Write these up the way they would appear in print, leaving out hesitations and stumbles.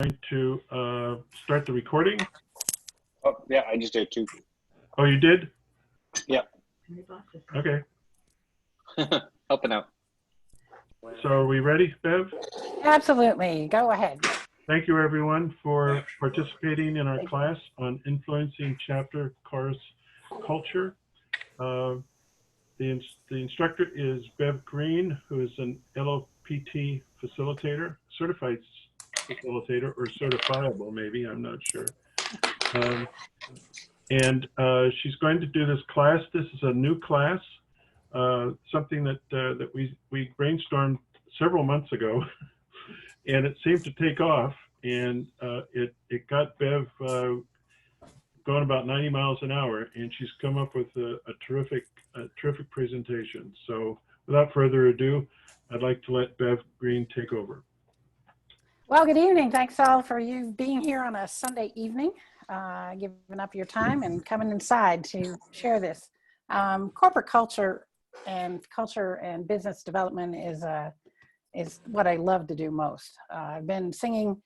going to start the recording. Oh, yeah, I just did too. Oh, you did? Yeah. Okay. Helping out. So are we ready, Bev? Absolutely. Go ahead. Thank you, everyone, for participating in our class on influencing chapter course culture. The instructor is Bev Greene, who is an LOPT facilitator, certified facilitator, or certifiable, maybe, I'm not sure. She's going to do this class. This is a new class, something that we brainstormed several months ago, and it seemed to take off, and it got Bev going about 90 miles an hour, and she's come up with a terrific presentation. So without further ado, I'd like to let Bev Greene take over. Well, good evening. Thanks all for you being here on a Sunday evening, giving up your time and coming inside to share this. Corporate culture and business development is what I love to do most. I've been singing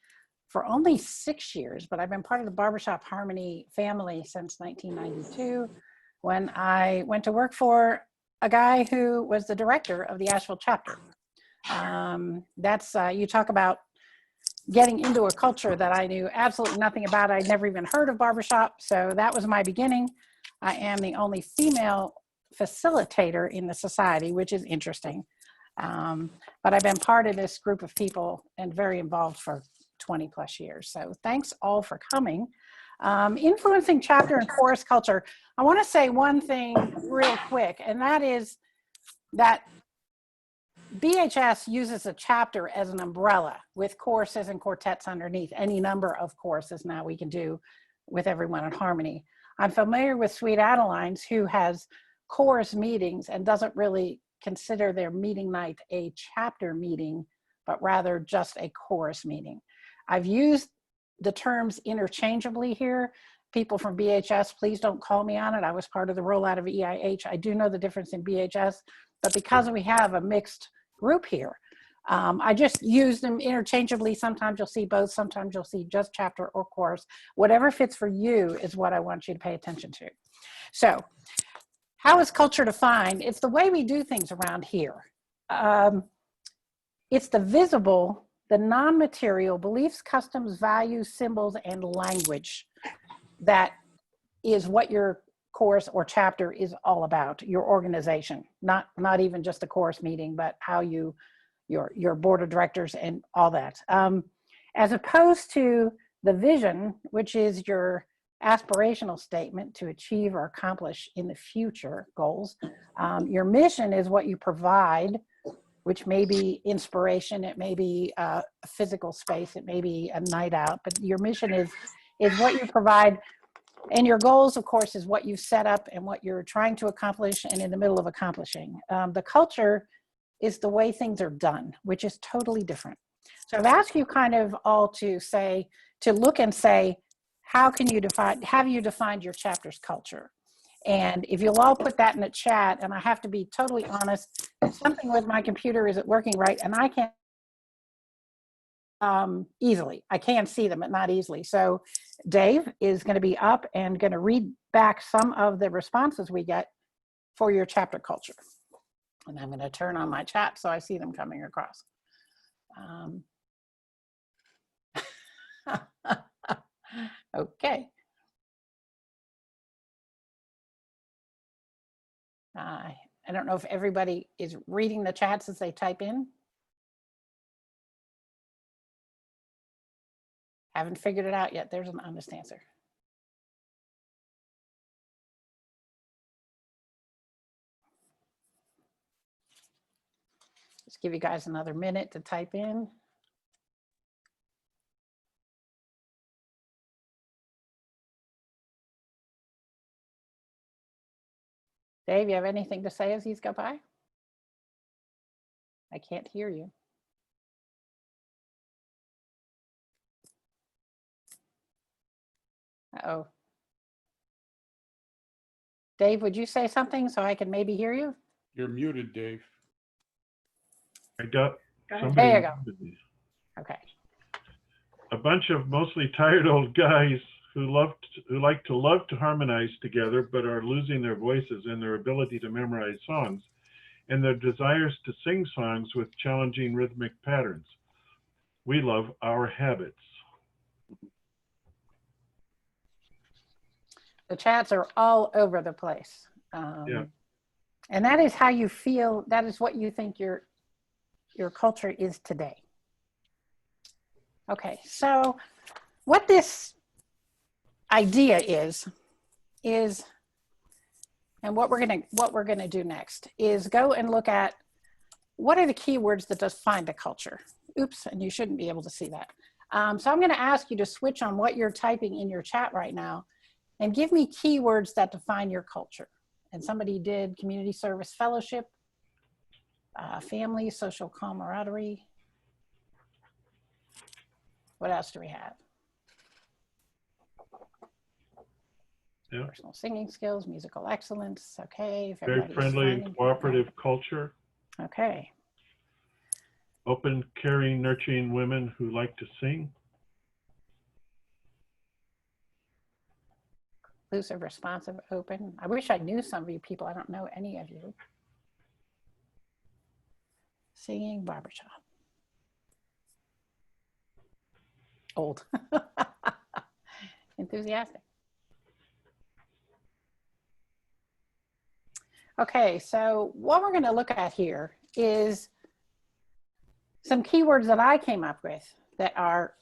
for only 6 years, but I've been part of the Barbershop Harmony family since 1992, when I went to work for a guy who was the director of the Asheville chapter. You talk about getting into a culture that I knew absolutely nothing about. I'd never even heard of barbershop, so that was my beginning. I am the only female facilitator in the society, which is interesting. But I've been part of this group of people and very involved for 20 plus years. So thanks all for coming. Influencing chapter and chorus culture. I want to say one thing real quick, and that is that BHS uses a chapter as an umbrella with choruses and quartets underneath. Any number of choruses now we can do with everyone in harmony. I'm familiar with Sweet Adeline's, who has chorus meetings and doesn't really consider their meeting night a chapter meeting, but rather just a chorus meeting. I've used the terms interchangeably here. People from BHS, please don't call me on it. I was part of the rollout of EIH. I do know the difference in BHS, but because we have a mixed group here, I just use them interchangeably. Sometimes you'll see both, sometimes you'll see just chapter or chorus. Whatever fits for you is what I want you to pay attention to. So, how is culture defined? It's the way we do things around here. It's the visible, the non-material beliefs, customs, values, symbols, and language that is what your course or chapter is all about, your organization, not even just a course meeting, but how your board of directors and all that. As opposed to the vision, which is your aspirational statement to achieve or accomplish in the future goals. Your mission is what you provide, which may be inspiration, it may be a physical space, it may be a night out, but your mission is what you provide. And your goals, of course, is what you've set up and what you're trying to accomplish and in the middle of accomplishing. The culture is the way things are done, which is totally different. So I've asked you kind of all to look and say, have you defined your chapter's culture? And if you'll all put that in the chat, and I have to be totally honest, something with my computer isn't working right, and I can't easily. I can see them, but not easily. So Dave is going to be up and going to read back some of the responses we get for your chapter culture. And I'm going to turn on my chat so I see them coming across. Okay. I don't know if everybody is reading the chats as they type in. Haven't figured it out yet. There's an honest answer. Just give you guys another minute to type in. Dave, you have anything to say as these go by? I can't hear you. Uh-oh. Dave, would you say something so I can maybe hear you? You're muted, Dave. I got There you go. Okay. a bunch of mostly tired old guys who like to harmonize together, but are losing their voices and their ability to memorize songs, and their desires to sing songs with challenging rhythmic patterns. We love our habits. The chats are all over the place. Yeah. And that is how you feel. That is what you think your culture is today. Okay, so what this idea is, and what we're gonna do next is go and look at what are the keywords that define the culture. Oops, and you shouldn't be able to see that. So I'm gonna ask you to switch on what you're typing in your chat right now and give me keywords that define your culture. And somebody did community service fellowship, family, social camaraderie. What else do we have? Yeah. Personal singing skills, musical excellence. Okay. Very friendly and cooperative culture. Okay. Open, caring, nurturing women who like to sing. Inclusive, responsive, open. I wish I knew some of you people. I don't know any of you. Singing, barbershop. Old. Enthusiastic. Okay, so what we're going to look at here is some keywords that I came up with that are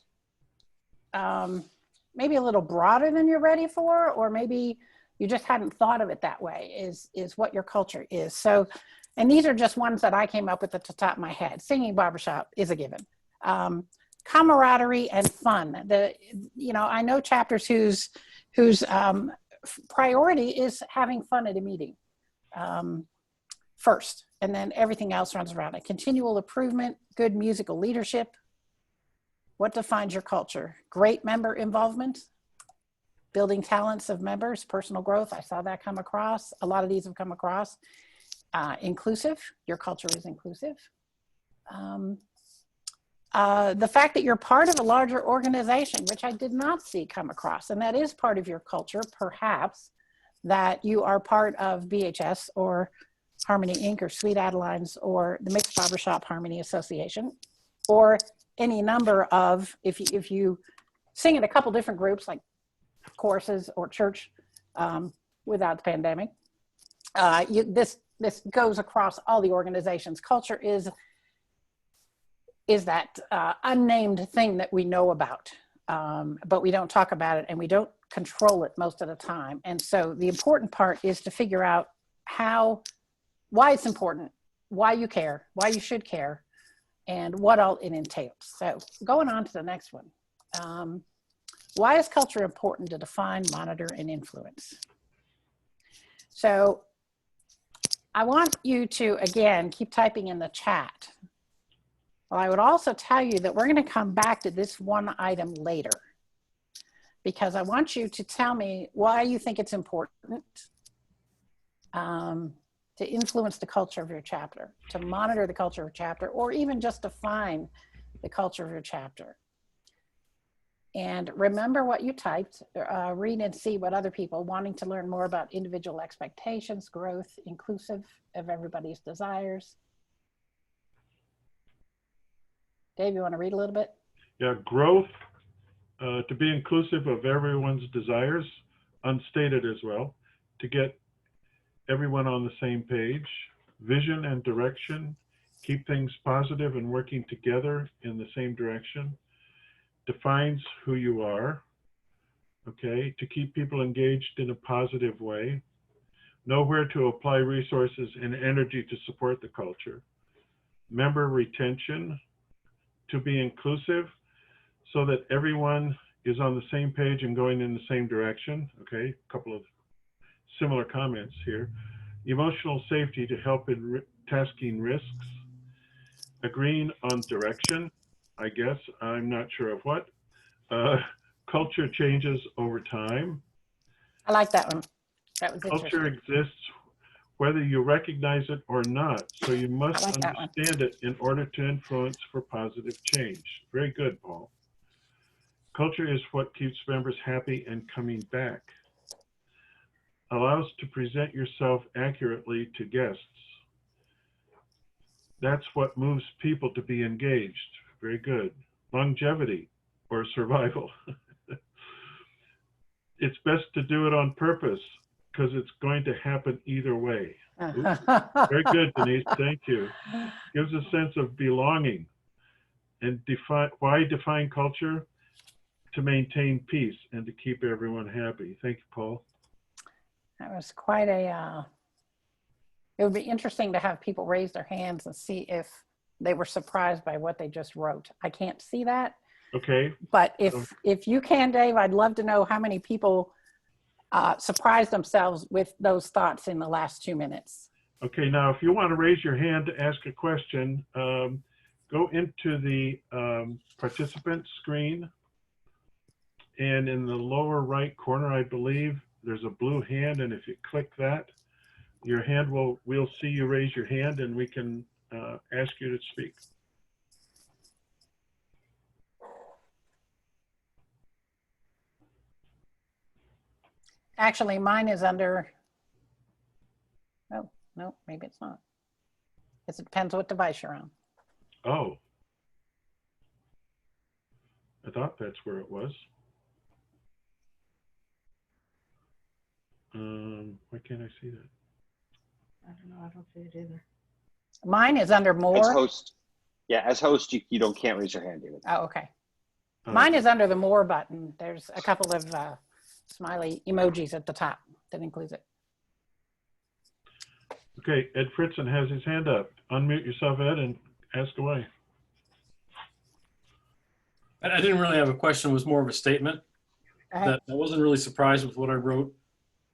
maybe a little broader than you're ready for, or maybe you just hadn't thought of it that way, is what your culture is. So, and these are just ones that I came up with at the top of my head. Singing, barbershop is a given. Camaraderie and fun. I know chapters whose priority is having fun at a meeting first, and then everything else runs around it. Continual improvement, good musical leadership. What defines your culture? Great member involvement, building talents of members, personal growth. I saw that come across. A lot of these have come across. Inclusive, your culture is inclusive. The fact that you're part of a larger organization, which I did not see come across, and that is part of your culture, perhaps, that you are part of BHS or Harmony Inc. or Sweet Adelines or the Mixed Barbershop Harmony Association, or any number of, if you sing in a couple different groups like choruses or church without the pandemic, this goes across all the organizations. Culture is that unnamed thing that we know about, but we don't talk about it and we don't control it most of the time. And so the important part is to figure out why it's important, why you care, why you should care, and what all it entails. So going on to the next one. Why is culture important to define, monitor, and influence? So I want you to, again, keep typing in the chat. Well, I would also tell you that we're going to come back to this one item later, because I want you to tell me why you think it's important to influence the culture of your chapter, to monitor the culture of your chapter, or even just define the culture of your chapter. And remember what you typed, read and see what other people wanting to learn more about individual expectations, growth, inclusive of everybody's desires. Dave, you want to read a little bit? Yeah, growth, to be inclusive of everyone's desires, unstated as well, to get everyone on the same page, vision and direction, keep things positive and working together in the same direction, defines who you are, okay, to keep people engaged in a positive way, know where to apply resources and energy to support the culture, member retention, to be inclusive so that everyone is on the same page and going in the same direction, okay, a couple of similar comments here. Emotional safety to help in tasking risks, agreeing on direction, I guess, I'm not sure of what. Culture changes over time. I like that one. That was Culture interesting. exists whether you recognize it or not, so you must like that one. understand it in order to influence for positive change. Very good, Paul. Culture is what keeps members happy and coming back. Allows to present yourself accurately to guests. That's what moves people to be engaged. Very good. Longevity or survival. It's best to do it on purpose because it's going to happen either way. Oops. Very good, Denise. Thank you. Gives a sense of belonging. And why define culture? To maintain peace and to keep everyone happy. Thank you, Paul. That was quite a, it would be interesting to have people raise their hands and see if they were surprised by what they just wrote. I can't see that. Okay. But if you can, Dave, I'd love to know how many people surprised themselves with those thoughts in the last 2 minutes. Okay, now if you want to raise your hand to ask a question, go into the participant screen. And in the lower right corner, I believe, there's a blue hand. And if you click that, your hand we'll see you raise your hand and we can ask you to speak. Actually, mine is under, oh, no, maybe it's not. It depends what device you're on. Oh. I thought that's where it was. Why can't I see that? I don't know. I don't see it either. Mine is under As more. host, yeah, as host, you can't raise your hand even. Oh, okay. Mine is under the more button. There's a couple of smiley emojis at the top that includes it. Okay, Ed Fritzen has his hand up. Unmute yourself, Ed, and ask away. I didn't really have a question. It was more of a statement. That I wasn't really surprised with what I wrote,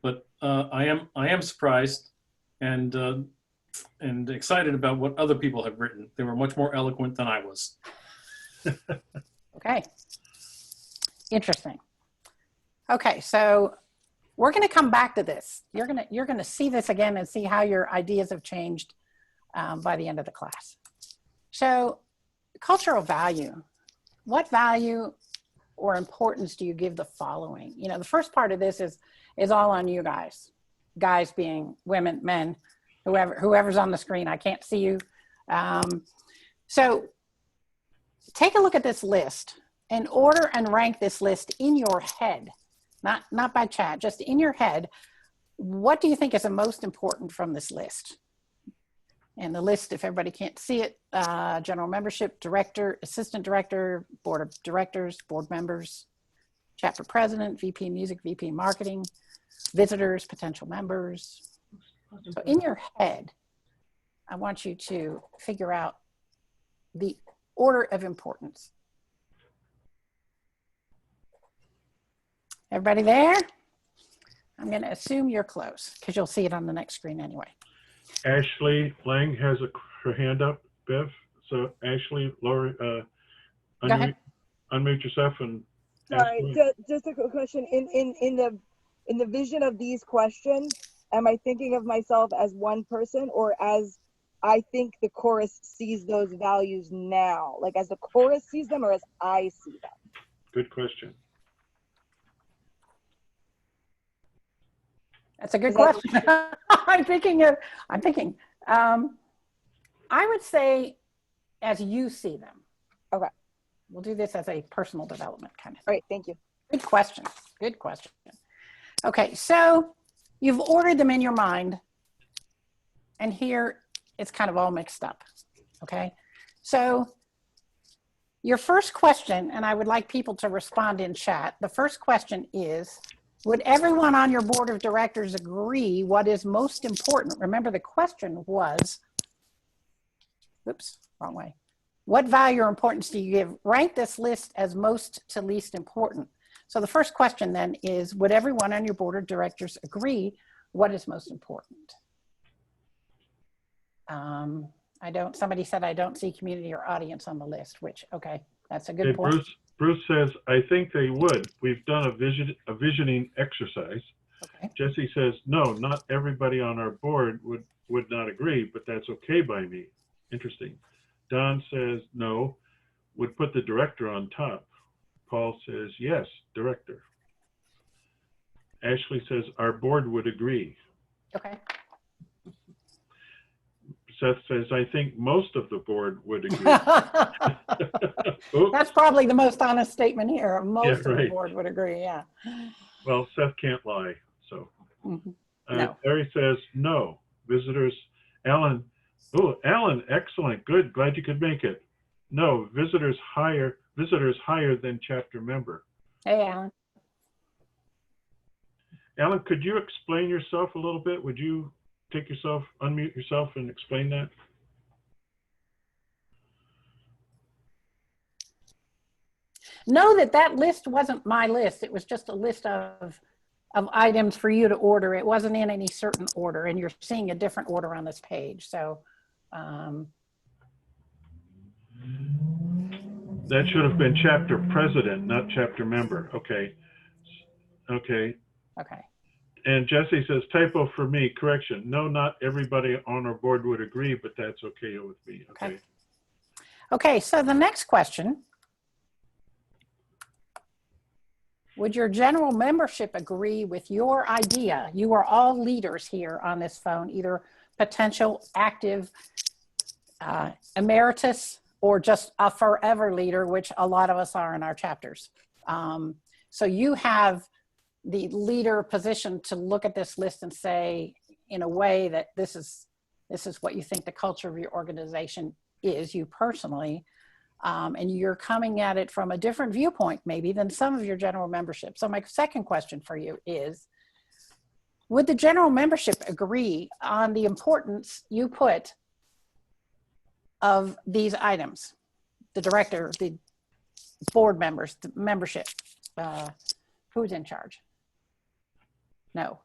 but I am surprised and excited about what other people have written. They were much more eloquent than I was. Okay. Interesting. Okay, so we're going to come back to this. You're going to see this again and see how your ideas have changed by the end of the class. So, cultural value. What value or importance do you give the following? You know, the first part of this is all on you guys. Guys being women, men, whoever's on the screen. I can't see you. So take a look at this list and order and rank this list in your head, not by chat, just in your head. What do you think is the most important from this list? And the list, if everybody can't see it, general membership, director, assistant director, board of directors, board members, chapter president, VP music, VP marketing, visitors, potential members. So in your head, I want you to figure out the order of importance. Everybody there? I'm going to assume you're close because you'll see it on the next screen anyway. Ashley Lang has her hand up, Bev. So Ashley, lower, unmute yourself and ask. Sorry, just a quick question. In the vision of these questions, am I thinking of myself as one person or as I think the chorus sees those values now? Like as the chorus sees them or as I see them? Good question. That's a good question. I'm thinking, I would say as you see them. Okay. We'll do this as a personal development kind of thing. All right, thank you. Good question. Good question. Okay, so you've ordered them in your mind, and here it's kind of all mixed up. Okay, so your first question, and I would like people to respond in chat. The first question is, would everyone on your board of directors agree what is most important? Remember, the question was, oops, wrong way. What value or importance do you give? Rank this list as most to least important. So the first question then is, would everyone on your board of directors agree what is most important? Somebody said I don't see community or audience on the list, which, okay, that's a good point. Bruce says, I think they would. We've done a visioning exercise. Okay. Jesse says, no, not everybody on our board would not agree, but that's okay by me. Interesting. Don says, no, would put the director on top. Paul says, yes, director. Ashley says, our board would agree. Okay. Seth says, I think most of the board would agree. That's probably the most honest statement here. Most of the right. board would agree, yeah. Well, Seth can't lie, so. Mhm. No. Terry says, no. Visitors, Alan, Alan, excellent, good, glad you could make it. No, visitors higher than chapter member. Hey, Alan. Alan, could you explain yourself a little bit? Would you unmute yourself and explain that? Know that list wasn't my list. It was just a list of items for you to order. It wasn't in any certain order, and you're seeing a different order on this page. So that should have been chapter president, not chapter member. Okay. Okay. okay. And Jesse says, typo for me, correction. No, not everybody on our board would agree, but that's okay with me. Okay. Okay, so the next question. Would your general membership agree with your idea? You are all leaders here on this phone, either potential, active, emeritus, or just a forever leader, which a lot of us are in our chapters. So you have the leader position to look at this list and say, in a way, that this is what you think the culture of your organization is, you personally. And you're coming at it from a different viewpoint maybe than some of your general membership. So my second question for you is, would the general membership agree on the importance you put of these items? The director, the board members, the membership, who's in charge? No.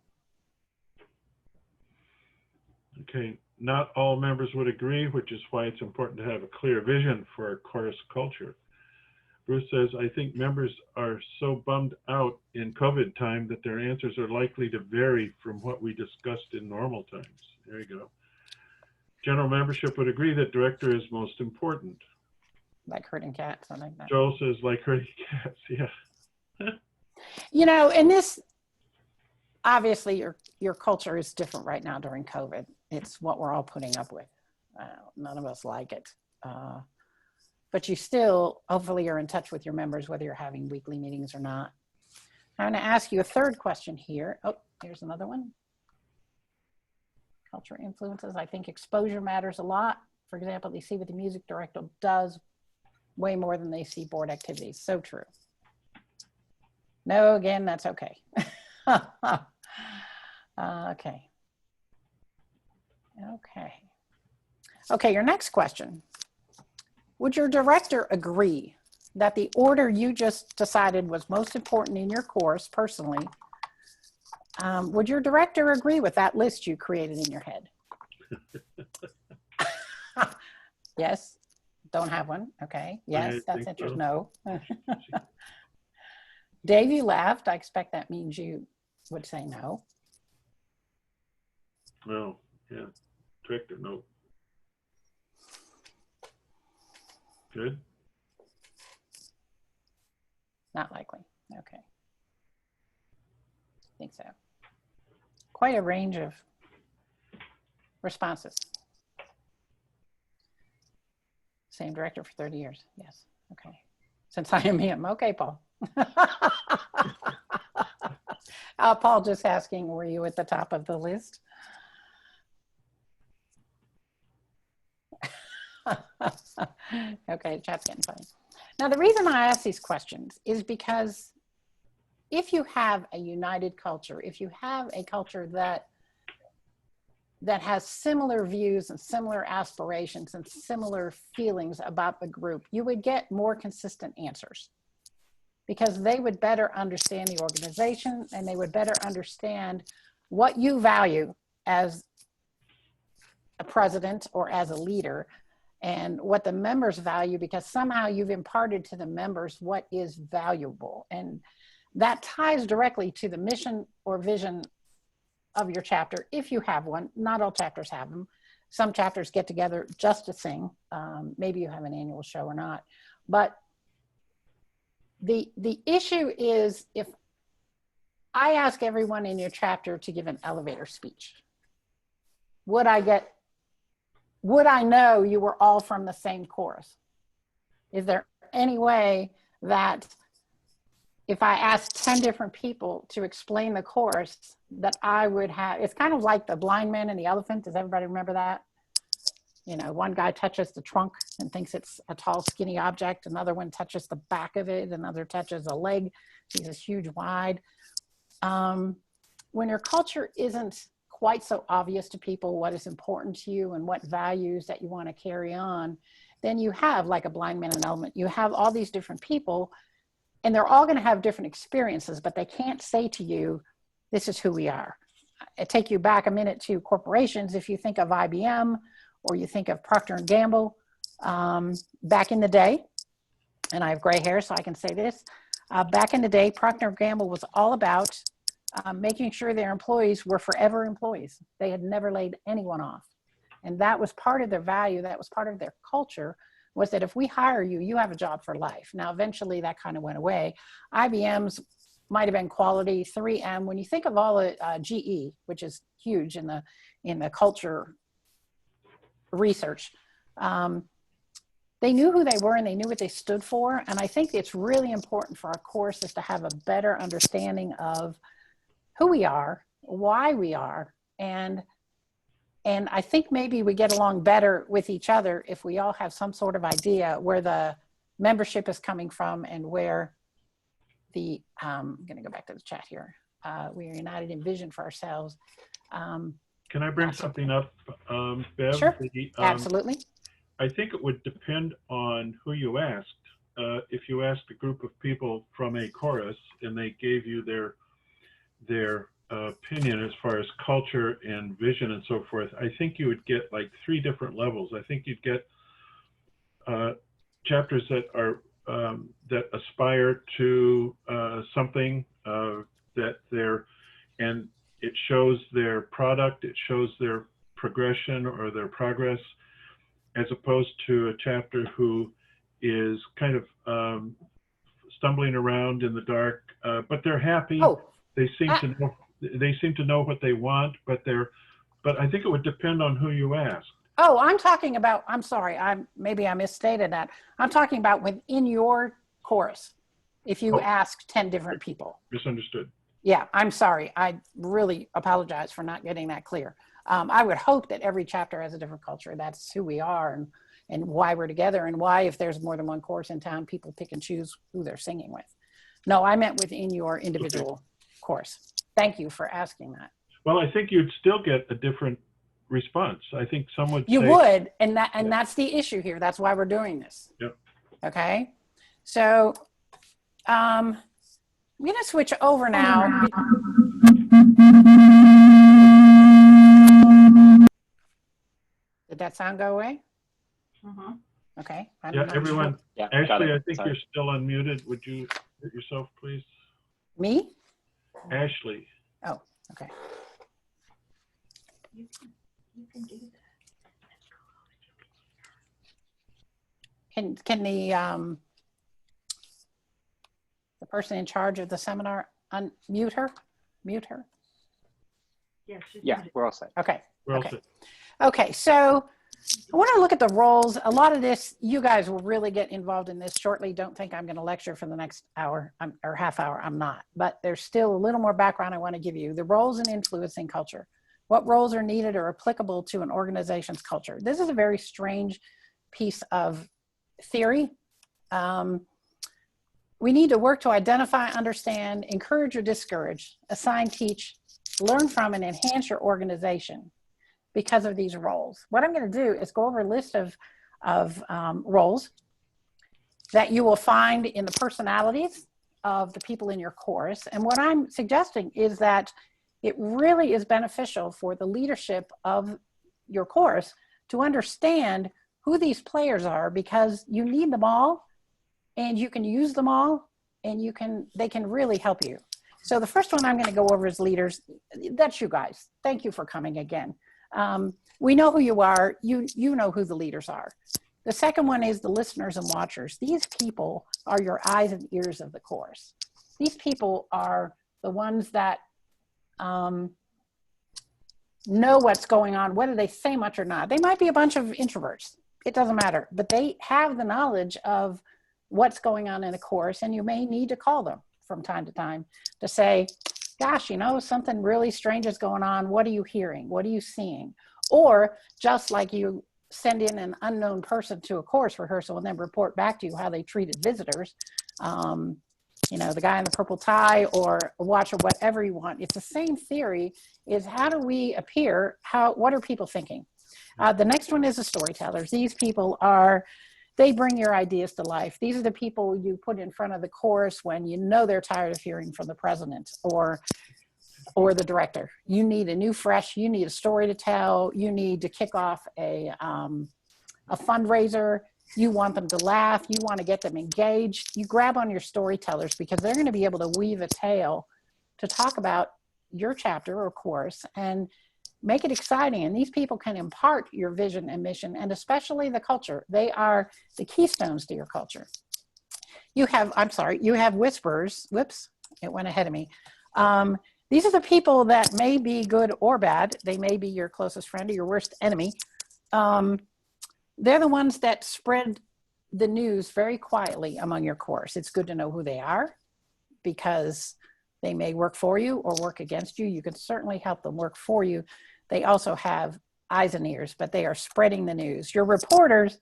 Okay. Not all members would agree, which is why it's important to have a clear vision for our chorus culture. Bruce says, I think members are so bummed out in COVID time that their answers are likely to vary from what we discussed in normal times. There you go. General membership would agree that director is most important. Like herding cats, something like that. Joel says, like herding cats, yeah. You know, and this, obviously your culture is different right now during COVID. It's what we're all putting up with. None of us like it. But you still, hopefully you're in touch with your members, whether you're having weekly meetings or not. I'm gonna ask you a third question here. Oh, here's another one. Culture influences. I think exposure matters a lot. For example, they see what the music director does way more than they see board activities. So true. No, again, that's okay. Okay. Okay, your next question. Would your director agree that the order you just decided was most important in your course personally? Would your director agree with that list you created in your head? Yes, don't have one. Okay, yes, that's interesting. So. No. Dave, you laughed. I expect that means you would say no. No, yeah, director, no. Good. Not likely. Okay. I think so. Quite a range of responses. Same director for 30 years. Yes. Okay. Since I am him. Okay, Paul. Paul just asking, were you at the top of the list? Okay, chat's getting funny. Now, the reason I ask these questions is because if you have a united culture, if you have a culture that has similar views and similar aspirations and similar feelings about the group, you would get more consistent answers because they would better understand the organization and they would better understand what you value as a president or as a leader and what the members value, because somehow you've imparted to the members what is valuable. And that ties directly to the mission or vision of your chapter, if you have one. Not all chapters have them. Some chapters get together just to sing. Maybe you have an annual show or not. But The issue is, if I ask everyone in your chapter to give an elevator speech, would I know you were all from the same chorus? Is there any way that if I asked 10 different people to explain the chorus, that I would have, it's kind of like the blind man and the elephant. Does everybody remember that? You know, one guy touches the trunk and thinks it's a tall, skinny object. Another one touches the back of it. Another touches a leg. Sees this huge wide. When your culture isn't quite so obvious to people what is important to you and what values that you want to carry on, then you have like a blind man and elephant. You have all these different people, and they're all going to have different experiences, but they can't say to you, this is who we are. I take you back a minute to corporations. If you think of IBM, or you think of Procter & Gamble, back in the day, and I have gray hair, so I can say this, back in the day, Procter & Gamble was all about making sure their employees were forever employees. They had never laid anyone off. And that was part of their value, that was part of their culture, was that if we hire you, you have a job for life. Now, eventually that kind of went away. IBM's might have been quality, 3M. When you think of all the GE, which is huge in the culture research, they knew who they were and they knew what they stood for. And I think it's really important for our courses to have a better understanding of who we are, why we are, and I think maybe we get along better with each other if we all have some sort of idea where the membership is coming from and where the, I'm gonna go back to the chat here. We are united in vision for ourselves. Can I bring something up, Bev? Sure, absolutely. I think it would depend on who you asked. If you asked a group of people from a chorus and they gave you their opinion as far as culture and vision and so forth, I think you would get like 3 different levels. I think you'd get chapters that are that aspire to something that they're, and it shows their product, it shows their progression or their progress, as opposed to a chapter who is kind of stumbling around in the dark, but they're happy. Oh, they seem to know what they want, but I think it would depend on who you ask. oh, I'm talking about, I'm sorry, maybe I misstated that. I'm talking about within your course, if you ask 10 different people. Misunderstood. Yeah, I'm sorry. I really apologize for not getting that clear. I would hope that every chapter has a different culture. That's who we are and why we're together, and why, if there's more than one course in town, people pick and choose who they're singing with. No, I meant within your individual course. Thank you for asking that. Well, I think you'd still get a different response. I think some would say, You would, and that's the issue here. That's why we're doing this. Yep. Okay. So I'm going to switch over now. Did that sound go away? Mhm. Okay. yeah, everyone. Yeah, got Ashley, it. I think Sorry. you're still unmuted. Would you mute yourself, please? Me? Ashley. Oh, okay. You can do that. Can the person in charge of the seminar unmute her? Mute her? Yes. you Yeah, can do- we're all set. Okay. We're all Okay. set. Okay, so I want to look at the roles. A lot of this, you guys will really get involved in this shortly. Don't think I'm going to lecture for the next hour or half hour. I'm not. But there's still a little more background I want to give you. The roles in influencing culture. What roles are needed or applicable to an organization's culture? This is a very strange piece of theory. We need to work to identify, understand, encourage or discourage, assign, teach, learn from, and enhance your organization because of these roles. What I'm going to do is go over a list of roles that you will find in the personalities of the people in your course. And what I'm suggesting is that it really is beneficial for the leadership of your course to understand who these players are, because you need them all and you can use them all, and they can really help you. So the first one I'm going to go over is leaders. That's you guys. Thank you for coming again. We know who you are. You know who the leaders are. The second one is the listeners and watchers. These people are your eyes and ears of the course. These people are the ones that know what's going on, whether they say much or not. They might be a bunch of introverts. It doesn't matter, but they have the knowledge of what's going on in the course, and you may need to call them from time to time to say, gosh, you know, something really strange is going on. What are you hearing? What are you seeing? Or just like you send in an unknown person to a course rehearsal and then report back to you how they treated visitors, you know, the guy in the purple tie or a watcher, whatever you want. It's the same theory, is how do we appear? What are people thinking? The next one is the storytellers. These people they bring your ideas to life. These are the people you put in front of the chorus when you know they're tired of hearing from the president or the director. You need a new fresh, you need a story to tell. You need to kick off a fundraiser. You want them to laugh. You want to get them engaged. You grab on your storytellers because they're going to be able to weave a tale to talk about your chapter or course and make it exciting. And these people can impart your vision and mission, and especially the culture. They are the keystones to your culture. You have whisperers. Whoops, it went ahead of me. These are the people that may be good or bad. They may be your closest friend or your worst enemy. They're the ones that spread the news very quietly among your course. It's good to know who they are because they may work for you or work against you. You can certainly help them work for you. They also have eyes and ears, but they are spreading the news. Your reporters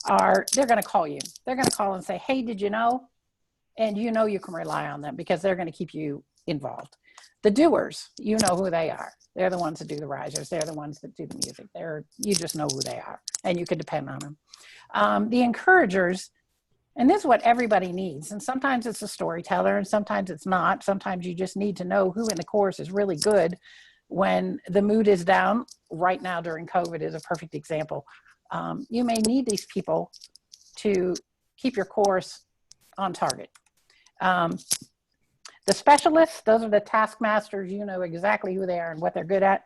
they're going to call you. They're going to call and say, hey, did you know? And you know you can rely on them because they're going to keep you involved. The doers, you know who they are. They're the ones that do the risers. They're the ones that do the music. You just know who they are, and you can depend on them. The encouragers, and this is what everybody needs. And sometimes it's a storyteller, and sometimes it's not. Sometimes you just need to know who in the course is really good when the mood is down. Right now during COVID is a perfect example. You may need these people to keep your course on target. The specialists, those are the taskmasters. You know exactly who they are and what they're good at.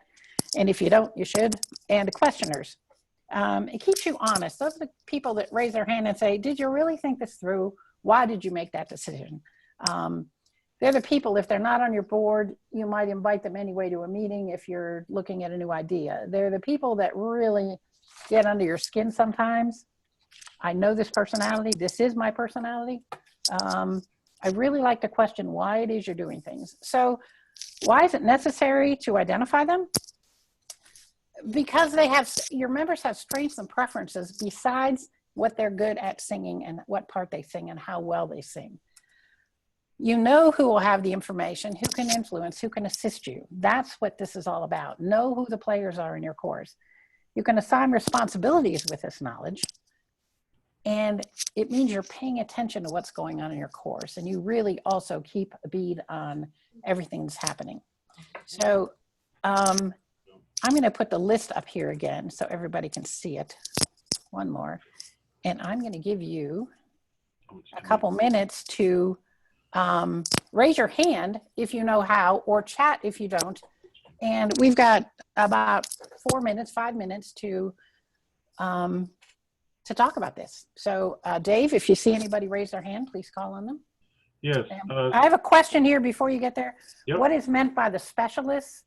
And if you don't, you should. And the questioners. It keeps you honest. Those are the people that raise their hand and say, did you really think this through? Why did you make that decision? They're the people, if they're not on your board, you might invite them anyway to a meeting if you're looking at a new idea. They're the people that really get under your skin sometimes. I know this personality. This is my personality. I really like to question why it is you're doing things. So why is it necessary to identify them? Because your members have strengths and preferences besides what they're good at singing and what part they sing and how well they sing. You know who will have the information, who can influence, who can assist you. That's what this is all about. Know who the players are in your course. You can assign responsibilities with this knowledge. And it means you're paying attention to what's going on in your course. And you really also keep a bead on everything that's happening. So I'm going to put the list up here again so everybody can see it. One more. And I'm going to give you a couple minutes to raise your hand if you know how, or chat if you don't. And we've got about 5 minutes to talk about this. So Dave, if you see anybody raise their hand, please call on them. Yes. I have a question here before you get there. Yep. What is meant by the specialists?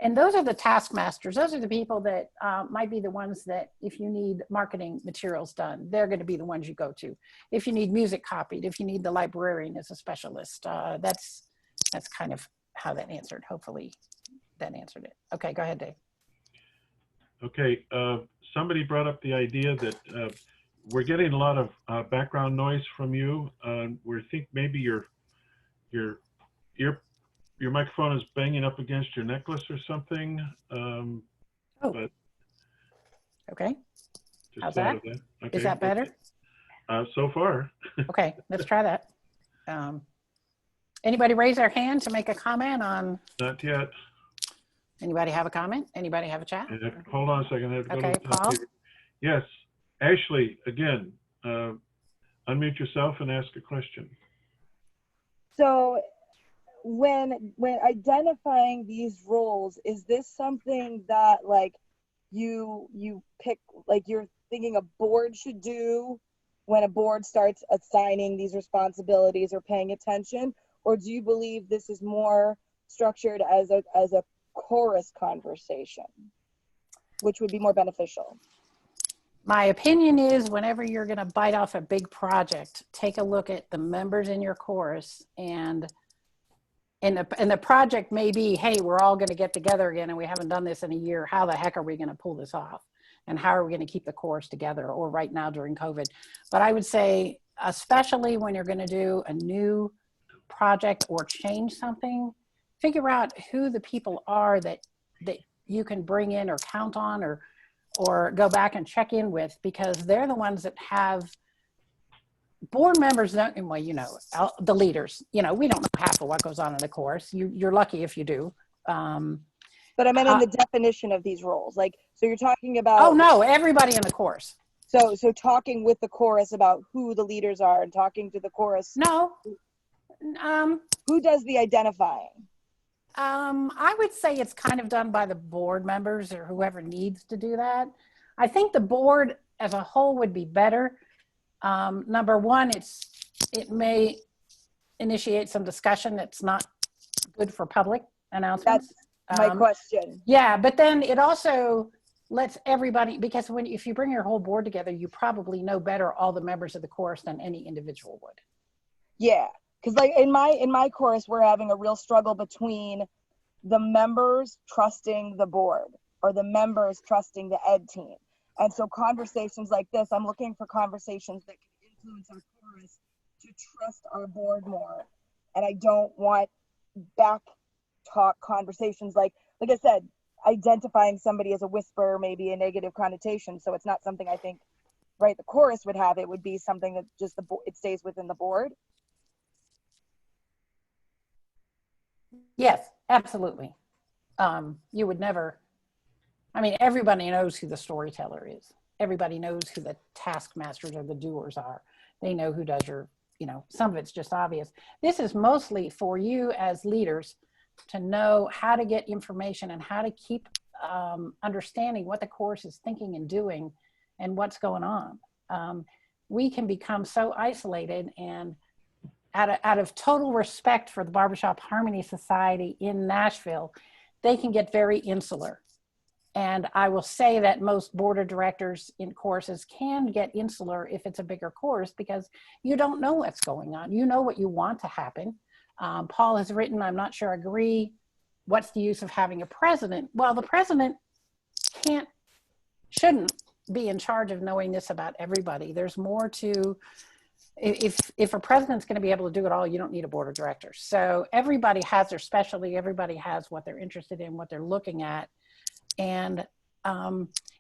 And those are the taskmasters. Those are the people that might be the ones that if you need marketing materials done, they're going to be the ones you go to. If you need music copied, if you need the librarian as a specialist, that's kind of how that answered. Hopefully that answered it. Okay, go ahead, Dave. Okay. Somebody brought up the idea that we're getting a lot of background noise from you. We think maybe your microphone is banging up against your necklace or something. But okay. How's that? that? Okay. Is that better? So far. Okay, let's try that. Anybody raise their hand to make a comment on? Not yet. Anybody have a comment? Anybody have a chat? Hold on a second. I have to go Okay, to the top Paul. here. Yes. Ashley, again, unmute yourself and ask a question. So when identifying these roles, is this something that like you pick, like you're thinking a board should do when a board starts assigning these responsibilities or paying attention? Or do you believe this is more structured as a chorus conversation, which would be more beneficial? My opinion is whenever you're going to bite off a big project, take a look at the members in your chorus, and the project may be, hey, we're all going to get together again and we haven't done this in a year. How the heck are we going to pull this off? And how are we going to keep the chorus together? Or right now during COVID. But I would say, especially when you're going to do a new project or change something, figure out who the people are that you can bring in or count on or go back and check in with, because they're the ones that have board members. Don't, well, you know, the leaders, you know, we don't know half of what goes on in the chorus. You're lucky if you do. But I meant in the definition of these roles. Like, so you're talking about. Oh no, everybody in the chorus. So talking with the chorus about who the leaders are and talking to the chorus. No. Who does the identifying? I would say it's kind of done by the board members or whoever needs to do that. I think the board as a whole would be better. Number one, it may initiate some discussion that's not good for public announcements. That's my question. Yeah, but then it also lets everybody, because if you bring your whole board together, you probably know better all the members of the chorus than any individual would. Yeah, because like in my chorus, we're having a real struggle between the members trusting the board or the members trusting the ed team. And so conversations like this, I'm looking for conversations that can influence our chorus to trust our board more. And I don't want back talk conversations like I said, identifying somebody as a whisperer may be a negative connotation. So it's not something I think, right, the chorus would have. It would be something that just it stays within the board. Yes, absolutely. You would never, I mean, everybody knows who the storyteller is. Everybody knows who the taskmasters or the doers are. They know who does your, you know, some of it's just obvious. This is mostly for you as leaders to know how to get information and how to keep understanding what the chorus is thinking and doing and what's going on. We can become so isolated, and out of total respect for the Barbershop Harmony Society in Nashville, they can get very insular. And I will say that most board of directors in choruses can get insular if it's a bigger chorus, because you don't know what's going on. You know what you want to happen. Paul has written, I'm not sure I agree, what's the use of having a president? Well, the president shouldn't be in charge of knowing this about everybody. There's more to, if a president's going to be able to do it all, you don't need a board of directors. So everybody has their specialty. Everybody has what they're interested in, what they're looking at. And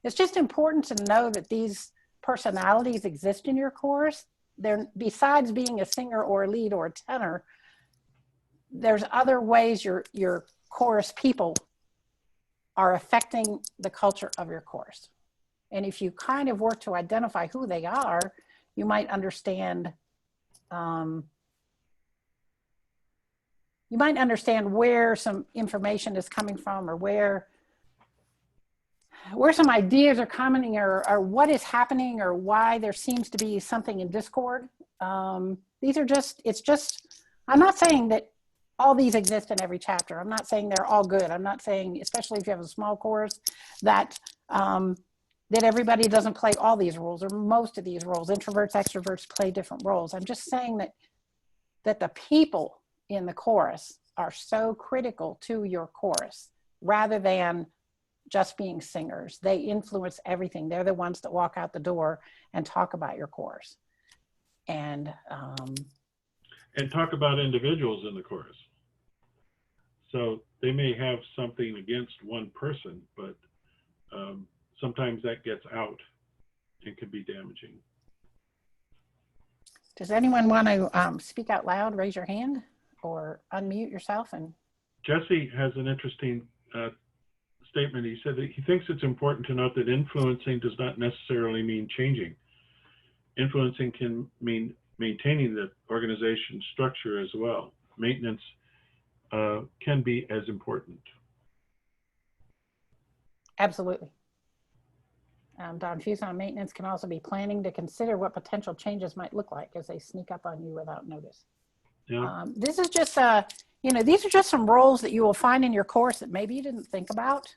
it's just important to know that these personalities exist in your chorus. They're, besides being a singer or a lead or a tenor, there's other ways your chorus people are affecting the culture of your chorus. And if you kind of work to identify who they are, you might understand where some information is coming from, or where some ideas are coming, or what is happening, or why there seems to be something in discord. These are I'm not saying that all these exist in every chapter. I'm not saying they're all good. I'm not saying, especially if you have a small chorus, that everybody doesn't play all these roles or most of these roles. Introverts, extroverts play different roles. I'm just saying that the people in the chorus are so critical to your chorus, rather than just being singers. They influence everything. They're the ones that walk out the door and talk about your chorus. And talk about individuals in the chorus. So they may have something against one person, but sometimes that gets out and can be damaging. Does anyone want to speak out loud, raise your hand, or unmute yourself? And Jesse has an interesting statement. He said that he thinks it's important to note that influencing does not necessarily mean changing. Influencing can mean maintaining the organization structure as well. Maintenance can be as important. Absolutely. Don Fuse on maintenance can also be planning to consider what potential changes might look like as they sneak up on you without notice. Yeah. This is just, these are just some roles that you will find in your course that maybe you didn't think about,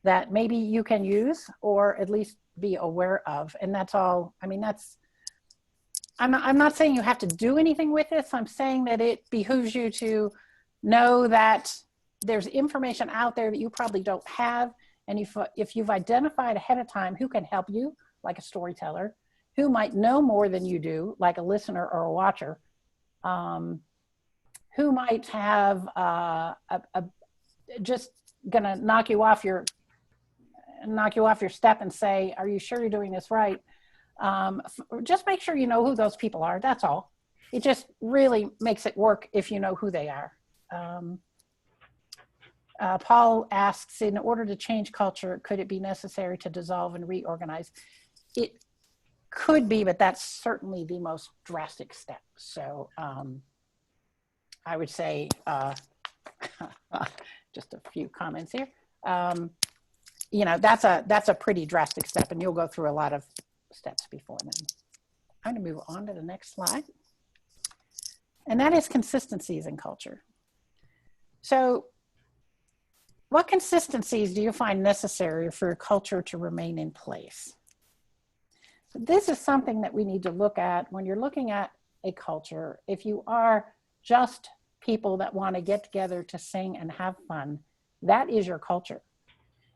that maybe you can use or at least be aware of. And that's all. I mean, I'm not saying you have to do anything with this. I'm saying that it behooves you to know that there's information out there that you probably don't have. And if you've identified ahead of time who can help you, like a storyteller, who might know more than you do, like a listener or a watcher, who might have just gonna knock you off your step and say, are you sure you're doing this right? Just make sure you know who those people are. That's all. It just really makes it work if you know who they are. Paul asks, in order to change culture, could it be necessary to dissolve and reorganize? It could be, but that's certainly the most drastic step. So I would say, just a few comments here. That's a pretty drastic step, and you'll go through a lot of steps before then. I'm going to move on to the next slide. And that is consistencies in culture. So what consistencies do you find necessary for a culture to remain in place? This is something that we need to look at when you're looking at a culture. If you are just people that want to get together to sing and have fun, that is your culture.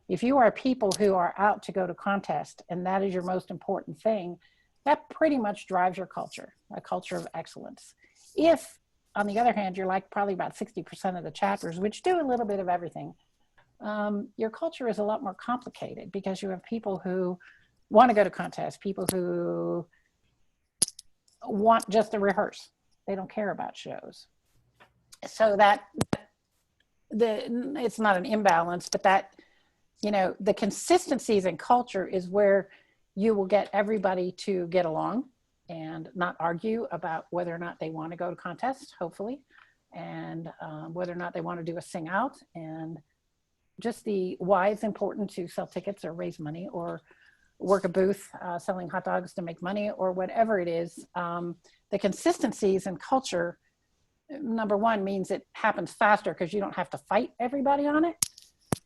If you are people who are out to go to contest and that is your most important thing, that pretty much drives your culture, a culture of excellence. If, on the other hand, you're like probably about 60% of the chapters, which do a little bit of everything, your culture is a lot more complicated because you have people who want to go to contests, people who want just to rehearse. They don't care about shows. So it's not an imbalance, but that, the consistencies in culture is where you will get everybody to get along and not argue about whether or not they want to go to contests, hopefully, and whether or not they want to do a sing out, and just why it's important to sell tickets or raise money or work a booth selling hot dogs to make money or whatever it is. The consistencies in culture, number one, means it happens faster because you don't have to fight everybody on it.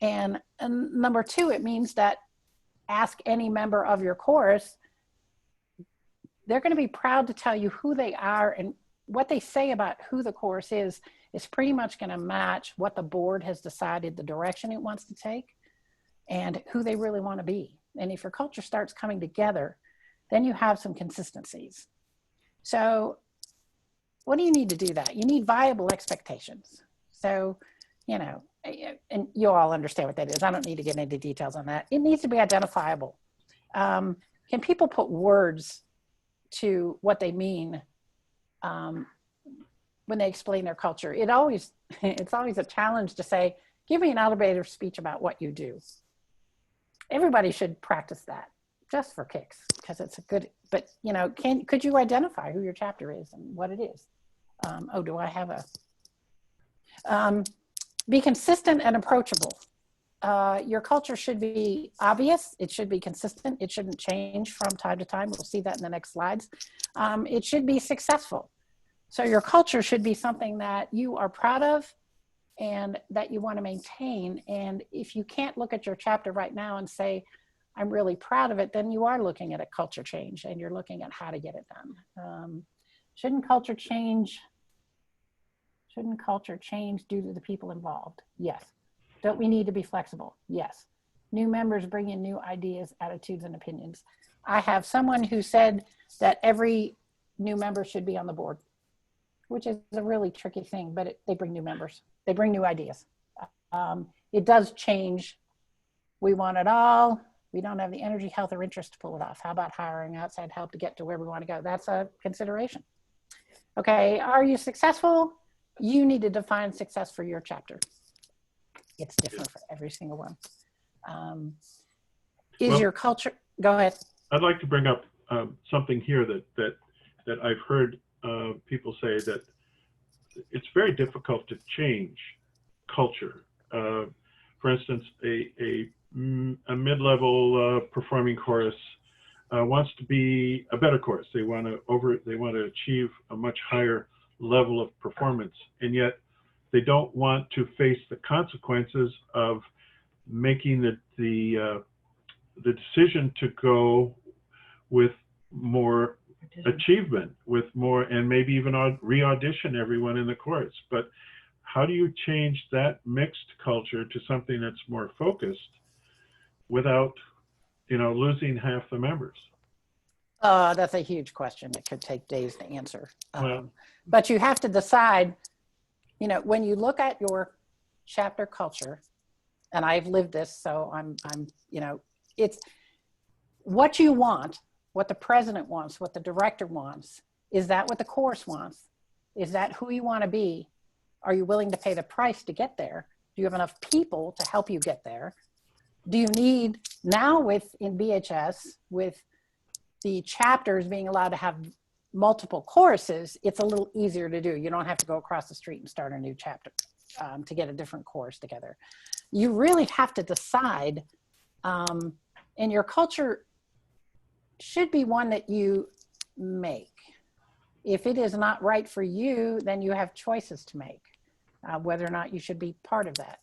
And number two, it means that ask any member of your chorus, they're going to be proud to tell you who they are, and what they say about who the chorus is pretty much going to match what the board has decided the direction it wants to take and who they really want to be. And if your culture starts coming together, then you have some consistencies. So what do you need to do that? You need viable expectations. So, and you all understand what that is. I don't need to get into details on that. It needs to be identifiable. Can people put words to what they mean when they explain their culture? It's always a challenge to say, give me an elevator speech about what you do. Everybody should practice that just for kicks, because it's a good, but could you identify who your chapter is and what it is? Do I have a, be consistent and approachable. Your culture should be obvious. It should be consistent. It shouldn't change from time to time. We'll see that in the next slides. It should be successful. So your culture should be something that you are proud of and that you want to maintain. And if you can't look at your chapter right now and say, I'm really proud of it, then you are looking at a culture change and you're looking at how to get it done. Shouldn't culture change due to the people involved? Yes. Don't we need to be flexible? Yes. New members bring in new ideas, attitudes, and opinions. I have someone who said that every new member should be on the board, which is a really tricky thing, but they bring new members. They bring new ideas. It does change. We want it all. We don't have the energy, health, or interest to pull it off. How about hiring outside help to get to where we want to go? That's a consideration. Okay, are you successful? You need to define success for your chapter. It's different for every single one. Your culture, go ahead. I'd like to bring up something here that I've heard people say, that it's very difficult to change culture. For instance, a a mid-level performing chorus wants to be a better chorus. They want to achieve a much higher level of performance, and yet they don't want to face the consequences of making the decision to go with more achievement, with more, and maybe even re-audition everyone in the chorus. But how do you change that mixed culture to something that's more focused without, losing half the members? That's a huge question. It could take days to answer. But you have to decide, when you look at your chapter culture, and I've lived this, so I'm it's what you want, what the president wants, what the director wants. Is that what the chorus wants? Is that who you want to be? Are you willing to pay the price to get there? Do you have enough people to help you get there? Do you need, now in BHS, with the chapters being allowed to have multiple choruses, it's a little easier to do. You don't have to go across the street and start a new chapter to get a different chorus together. You really have to decide, and your culture should be one that you make. If it is not right for you, then you have choices to make, whether or not you should be part of that.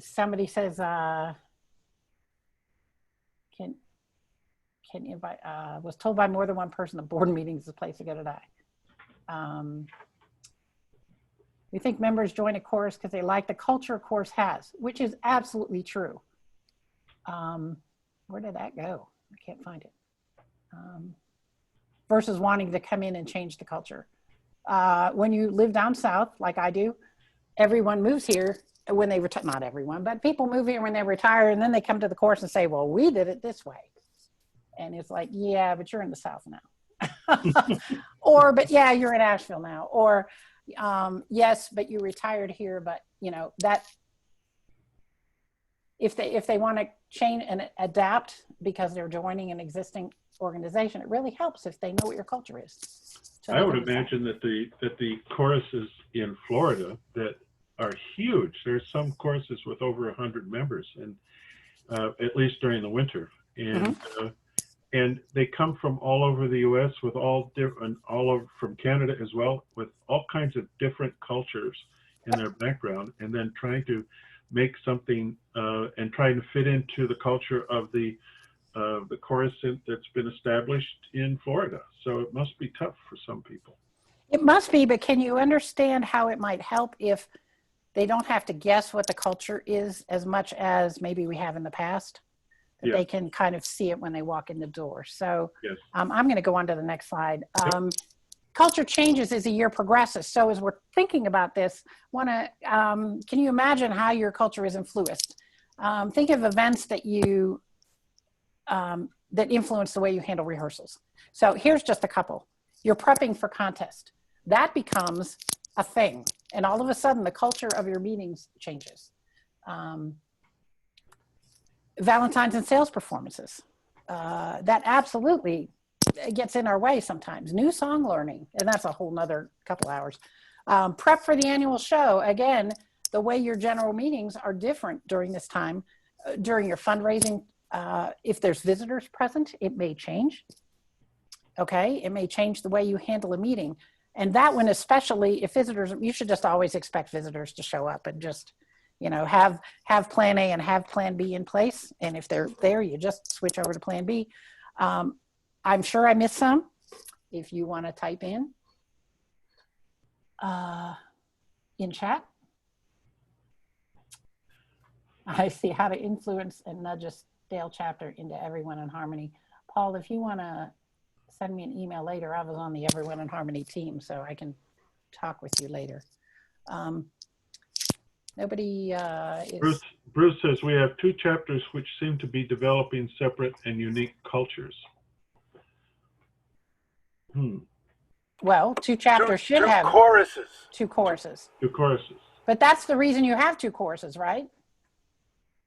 Somebody says, can invite, was told by more than one person the board meeting is the place to go to die. We think members join a chorus because they like the culture a chorus has, which is absolutely true. Where did that go? I can't find it. Versus wanting to come in and change the culture. When you live down south, like I do, everyone moves here when they retire. Not everyone, but people move here when they retire, and then they come to the course and say, well, we did it this way. And it's like, yeah, but you're in the South now. Or, but yeah, you're in Asheville now. Or, yes, but you retired here, but that, if they want to change and adapt because they're joining an existing organization, it really helps if they know what your culture is. So I would imagine that the choruses in Florida that are huge. There's some choruses with over 100 members, and at least during the winter, and and they come from all over the U.S. with all over from Canada as well, with all kinds of different cultures in their background, and then trying to make something and trying to fit into the culture of the chorus that's been established in Florida. So it must be tough for some people. It must be, but can you understand how it might help if they don't have to guess what the culture is as much as maybe we have in the past? That they can kind of see it when they walk in the door. So I'm going to go on to the next slide. Culture changes as the year progresses. So as we're thinking about this, can you imagine how your culture is influenced? Think of events that that influence the way you handle rehearsals. So here's just a couple. You're prepping for contest. That becomes a thing. And all of a sudden, the culture of your meetings changes. Valentine's and sales performances. That absolutely gets in our way sometimes. New song learning, and that's a whole nother couple hours. Prep for the annual show. Again, the way your general meetings are different during this time. During your fundraising, if there's visitors present, it may change. Okay, it may change the way you handle a meeting. And that one, especially if visitors, you should just always expect visitors to show up and just, have plan A and have plan B in place. And if they're there, you just switch over to plan B. I'm sure I missed some. If you want to type in chat. I see how to influence and nudge a stale chapter into Everyone in Harmony. Paul, if you want to send me an email later, I was on the Everyone in Harmony team, so I can talk with you later. Nobody is... Bruce says we have two chapters which seem to be developing separate and unique cultures. Well, two chapters should have choruses. Two choruses. Two choruses. But that's the reason you have two choruses, right?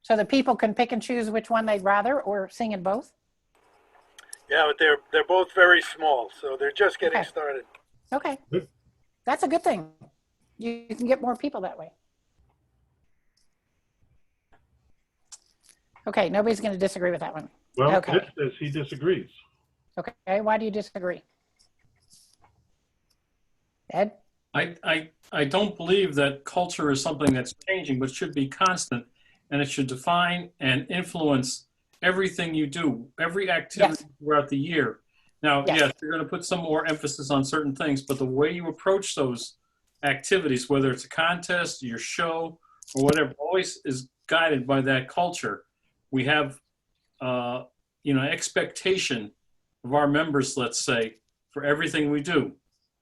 So that people can pick and choose which one they'd rather, or sing in both? Yeah, but they're both very small, so they're just getting started. Okay. That's a good thing. You can get more people that way. Okay, nobody's going to disagree with that one. Well, Okay. Ed says he disagrees. Okay, why do you disagree? Ed? I don't believe that culture is something that's changing, but should be constant, and it should define and influence everything you do, every activity throughout the year. Now, yes, you're going to put some more emphasis on certain things, but the way you approach those activities, whether it's a contest, your show, or whatever, always is guided by that culture. We have, expectation of our members, let's say, for everything we do.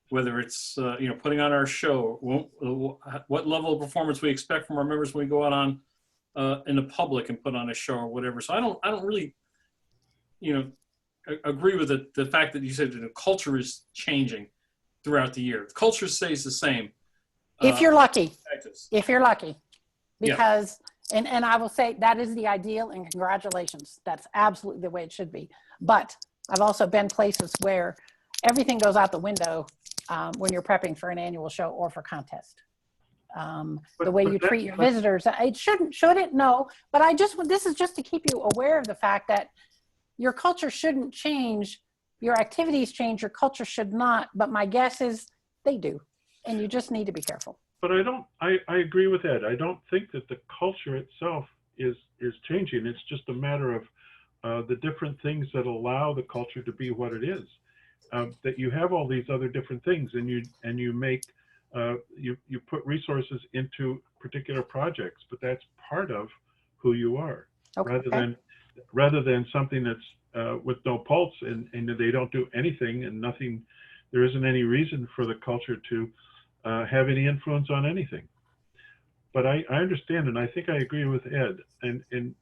Whether it's putting on our show, what level of performance we expect from our members when we go out on in the public and put on a show or whatever. So I don't really, agree with the fact that you said that the culture is changing throughout the year. The culture stays the same. If you're lucky, Yeah. because, and I will say that is the ideal, and congratulations. That's absolutely the way it should be. But I've also been places where everything goes out the window when you're prepping for an annual show or for contest. The way you treat your visitors, it shouldn't, should it? No, but this is just to keep you aware of the fact that your culture shouldn't change. Your activities change, your culture should not, but my guess is they do. And you just need to be careful. But I agree with Ed. I don't think that the culture itself is changing. It's just a matter of the different things that allow the culture to be what it is. That you have all these other different things, and you make you put resources into particular projects, but that's part of who you are. Okay. Rather than something that's with no pulse, and they don't do anything, and nothing. There isn't any reason for the culture to have any influence on anything. But I understand, and I think I agree with Ed. And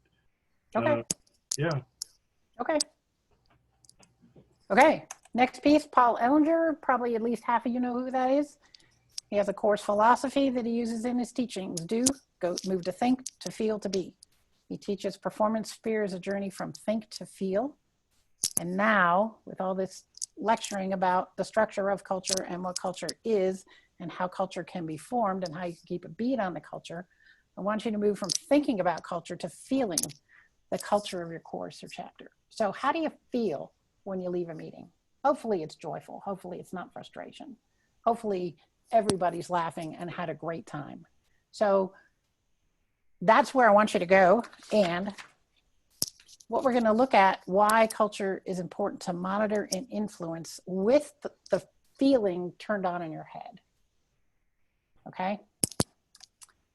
Okay. Yeah. Okay. Okay. Next piece, Paul Ellinger. Probably at least half of you know who that is. He has a course philosophy that he uses in his teachings. Move to think, to feel, to be. He teaches performance sphere as a journey from think to feel. And now, with all this lecturing about the structure of culture and what culture is and how culture can be formed and how you can keep a beat on the culture, I want you to move from thinking about culture to feeling the culture of your course or chapter. So how do you feel when you leave a meeting? Hopefully it's joyful. Hopefully it's not frustration. Hopefully everybody's laughing and had a great time. So that's where I want you to go. And what we're going to look at, why culture is important to monitor and influence with the feeling turned on in your head. Okay?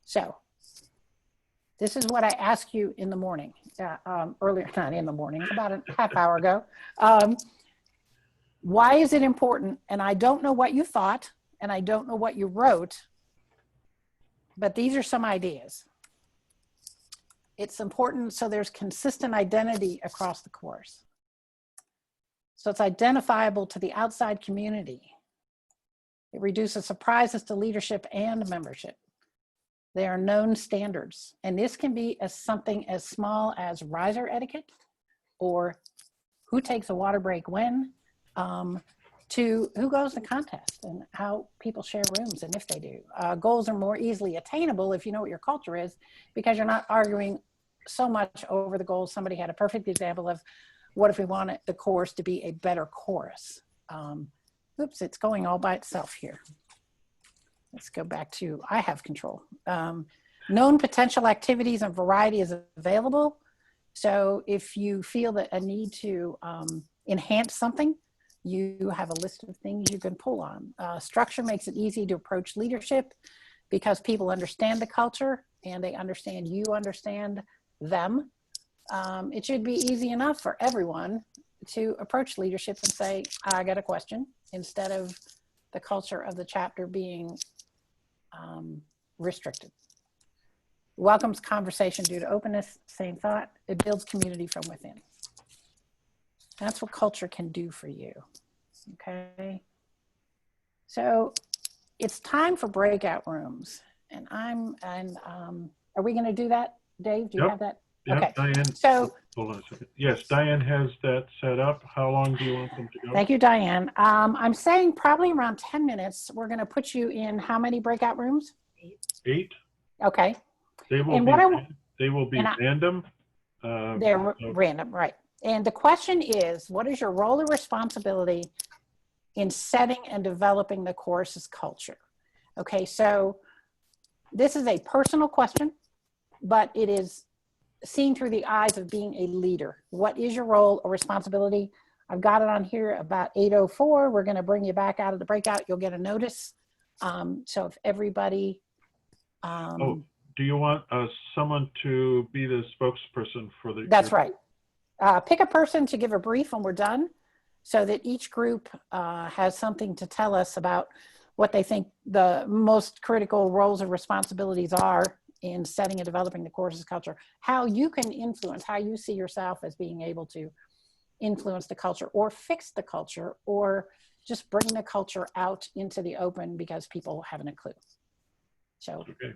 So this is what I asked you in the morning, earlier, not in the morning, about a half hour ago. Why is it important? And I don't know what you thought, and I don't know what you wrote, but these are some ideas. It's important so there's consistent identity across the course. So it's identifiable to the outside community. It reduces surprises to leadership and membership. They are known standards. And this can be as something as small as riser etiquette, or who takes a water break when, to who goes to contest and how people share rooms and if they do. Goals are more easily attainable if you know what your culture is, because you're not arguing so much over the goals. Somebody had a perfect example of what if we wanted the chorus to be a better chorus. Oops, it's going all by itself here. Let's go back to, I have control. Known potential activities and variety is available. So if you feel that a need to enhance something, you have a list of things you can pull on. Structure makes it easy to approach leadership because people understand the culture and they understand you understand them. It should be easy enough for everyone to approach leadership and say, I got a question, instead of the culture of the chapter being restricted. Welcomes conversation due to openness, same thought. It builds community from within. That's what culture can do for you, okay? So it's time for breakout rooms. And are we gonna do that, Dave? Do you have that? Yep, okay. Diane, so hold on a second. Yes, Diane has that set up. How long do you want them to go? Thank you, Diane. I'm saying probably around 10 minutes. We're gonna put you in how many breakout rooms? 8. Okay. They will And be, what they will be random. They're so- random, right? And the question is, what is your role or responsibility in setting and developing the course's culture? Okay, so this is a personal question, but it is seen through the eyes of being a leader. What is your role or responsibility? I've got it on here about 8:04. We're going to bring you back out of the breakout. You'll get a notice. So if everybody, Oh, do you want someone to be the spokesperson for the? that's right. Pick a person to give a brief when we're done, so that each group has something to tell us about what they think the most critical roles and responsibilities are in setting and developing the course's culture, how you can influence, how you see yourself as being able to influence the culture or fix the culture or just bring the culture out into the open because people haven't a clue. So Okay,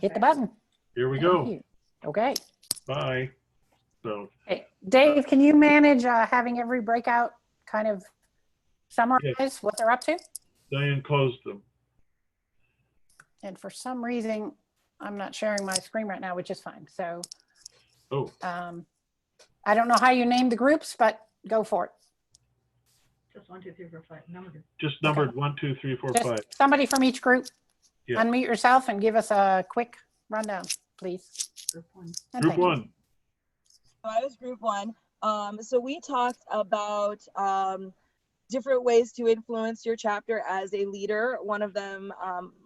hit the button. here we Thank go. you. Okay. Bye. So, Hey, Dave, can you manage having every breakout kind of summarize what they're up to? Diane closed them. And for some reason, I'm not sharing my screen right now, which is fine. So Oh, I don't know how you name the groups, but go for it. Just 1, 2, 3, 4, 5. Numbered. just numbered 1, 2, 3, 4, 5. Just somebody from each group. Yeah. Unmute yourself and give us a quick rundown, please. Group 1. And Group thank you. 1. I was group 1. So we talked about different ways to influence your chapter as a leader. One of them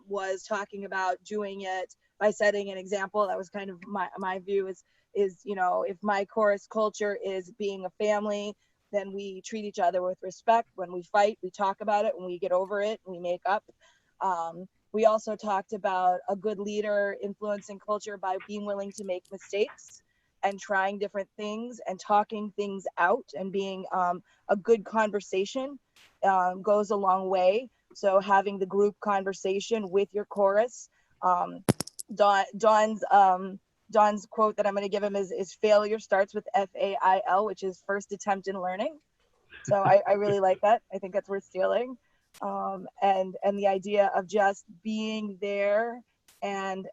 was talking about doing it by setting an example. That was kind of my view is, you know, if my chorus culture is being a family, then we treat each other with respect. When we fight, we talk about it. When we get over it, we make up. We also talked about a good leader influencing culture by being willing to make mistakes and trying different things and talking things out, and being a good conversation goes a long way. So having the group conversation with your chorus. Dawn's quote that I'm going to give him is failure starts with FAIL, which is first attempt in learning. So I really like that. I think that's worth stealing. And the idea of just being there and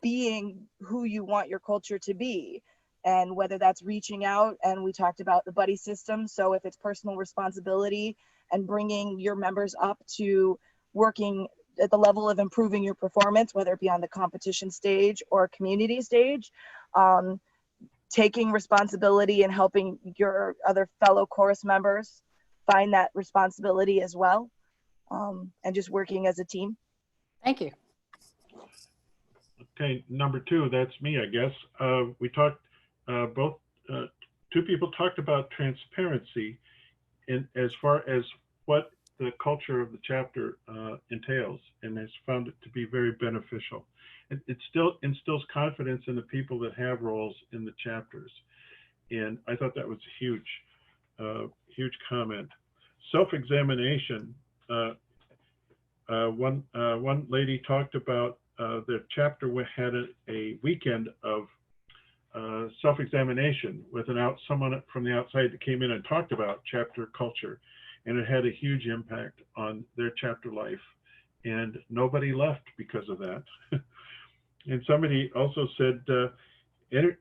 being who you want your culture to be, and whether that's reaching out. And we talked about the buddy system. So if it's personal responsibility and bringing your members up to working at the level of improving your performance, whether it be on the competition stage or community stage, taking responsibility and helping your other fellow chorus members find that responsibility as well, and just working as a team. Thank you. Okay, number 2, that's me, I guess. We talked, two people talked about transparency in as far as what the culture of the chapter entails, and has found it to be very beneficial. It still instills confidence in the people that have roles in the chapters. And I thought that was a huge comment. Self-examination. One lady talked about the chapter had a weekend of self-examination with someone from the outside that came in and talked about chapter culture, and it had a huge impact on their chapter life, and nobody left because of that. And somebody also said,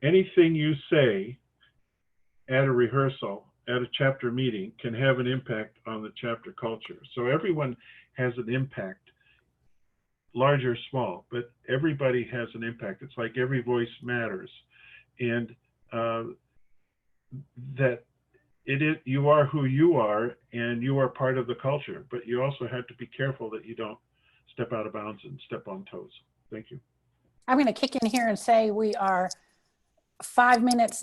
anything you say at a rehearsal, at a chapter meeting, can have an impact on the chapter culture. So everyone has an impact, large or small, but everybody has an impact. It's like every voice matters. And that you are who you are, and you are part of the culture, but you also have to be careful that you don't step out of bounds and step on toes. Thank you. I'm going to kick in here and say we are 5 minutes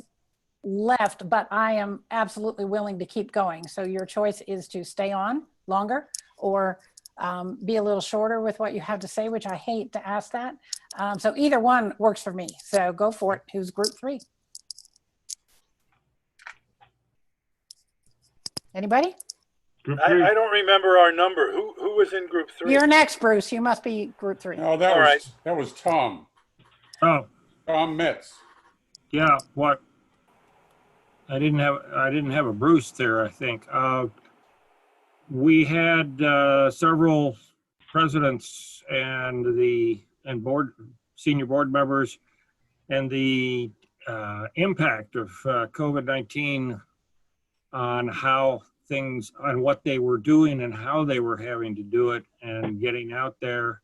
left, but I am absolutely willing to keep going. So your choice is to stay on longer or be a little shorter with what you have to say, which I hate to ask that. So either one works for me. So go for it. Who's group 3? Anybody? Group 3. I don't remember our number. Who was in group 3? You're next, Bruce. You must be group 3. No, All right. that was Tom. Oh, Tom Metz. yeah, what? I didn't have a Bruce there, I think. We had several presidents and senior board members, and the impact of COVID-19 on how things, on what they were doing and how they were having to do it, and getting out there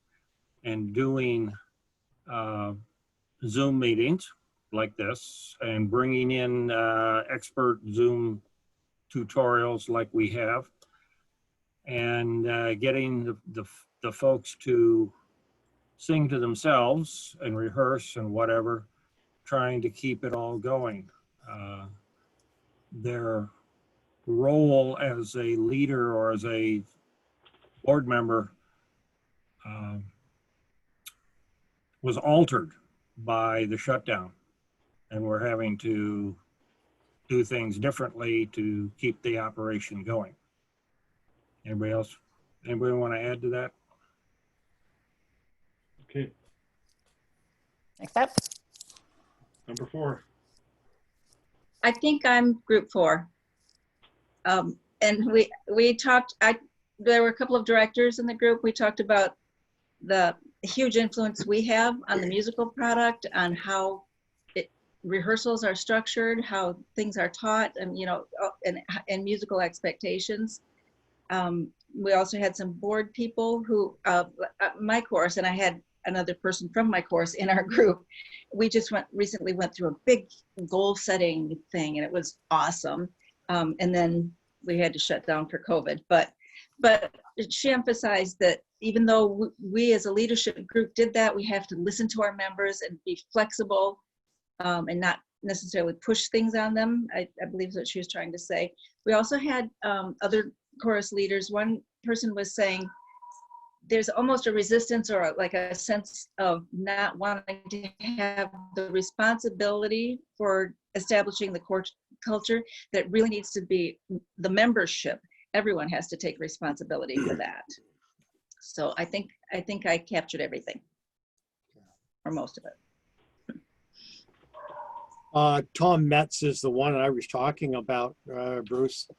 and doing Zoom meetings like this, and bringing in expert Zoom tutorials like we have, and getting the folks to sing to themselves and rehearse and whatever, trying to keep it all going. Their role as a leader or as a board member was altered by the shutdown, and we're having to do things differently to keep the operation going. Anybody else? Anybody want to add to that? Okay, Next up. number 4. I think I'm group 4. And we talked, there were a couple of directors in the group. We talked about the huge influence we have on the musical product, on how rehearsals are structured, how things are taught, and and musical expectations. We also had some board people who, my course, and I had another person from my course in our group. We just recently went through a big goal setting thing, and it was awesome. And then we had to shut down for COVID. But she emphasized that even though we as a leadership group did that, we have to listen to our members and be flexible, and not necessarily push things on them. I believe is what she was trying to say. We also had other chorus leaders. One person was saying there's almost a resistance or like a sense of not wanting to have the responsibility for establishing the core culture, that really needs to be the membership. Everyone has to take responsibility for that. So I think I captured everything, or most of it. Tom Metz is the one I was talking about, Bruce,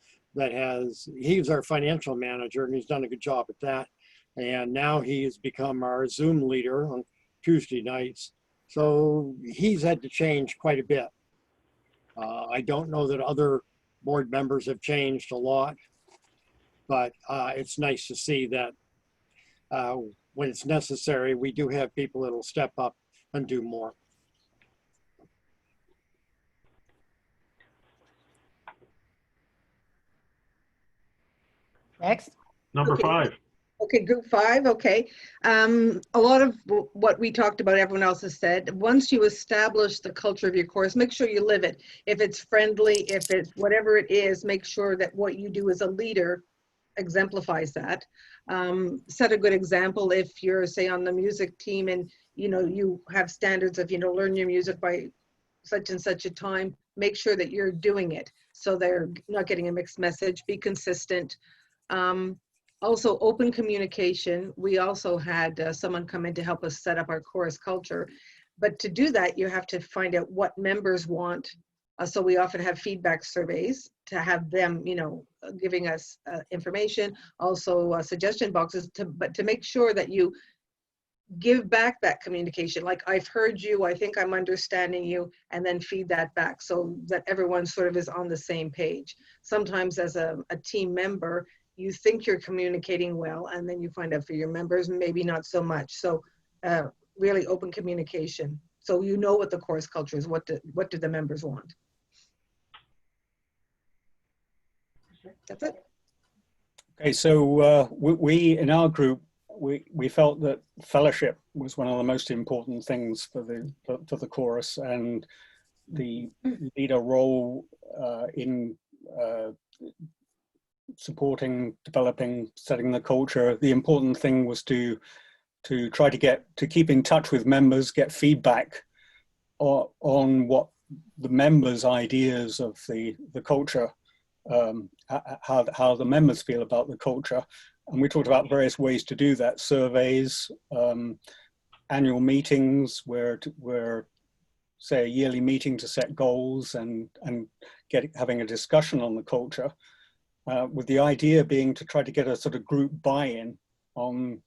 he's our financial manager, and he's done a good job at that. And now he's become our Zoom leader on Tuesday nights. So he's had to change quite a bit. I don't know that other board members have changed a lot, but it's nice to see that when it's necessary, we do have people that'll step up and do more. Next. Number Okay. 5. Okay, group 5, okay. A lot of what we talked about, everyone else has said. Once you establish the culture of your course, make sure you live it. If it's friendly, if it's whatever it is, make sure that what you do as a leader exemplifies that. Set a good example. If you're, say, on the music team and you have standards of learn your music by such and such a time, make sure that you're doing it so they're not getting a mixed message. Be consistent. Also, open communication. We also had someone come in to help us set up our chorus culture. But to do that, you have to find out what members want. So we often have feedback surveys to have them, giving us information. Also, suggestion boxes, but to make sure that you give back that communication. Like, I've heard you, I think I'm understanding you, and then feed that back so that everyone sort of is on the same page. Sometimes as a team member, you think you're communicating well, and then you find out for your members, maybe not so much. So really open communication. So you know what the course culture is, what do the members want? That's it. Okay, so we in our group, we felt that fellowship was one of the most important things for the chorus, and the leader role in supporting, developing, setting the culture. The important thing was to try to keep in touch with members, get feedback on what the members' ideas of the culture, how the members feel about the culture. And we talked about various ways to do that: surveys, annual meetings, where say a yearly meeting to set goals and having a discussion on the culture. With the idea being to try to get a sort of group buy-in on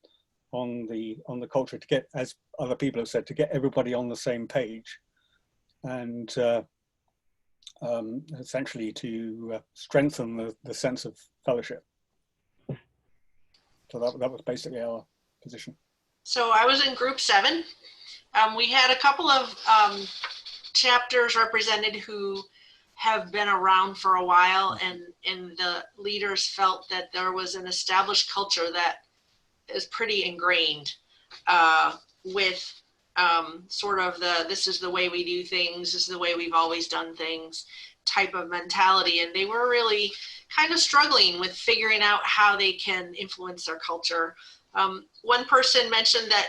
the culture, to get, as other people have said, to get everybody on the same page. and essentially to strengthen the sense of fellowship. So that was basically our position. So I was in group 7. We had a couple of chapters represented who have been around for a while, and the leaders felt that there was an established culture that is pretty ingrained with sort of this is the way we do things, this is the way we've always done things type of mentality. And they were really kind of struggling with figuring out how they can influence their culture. One person mentioned that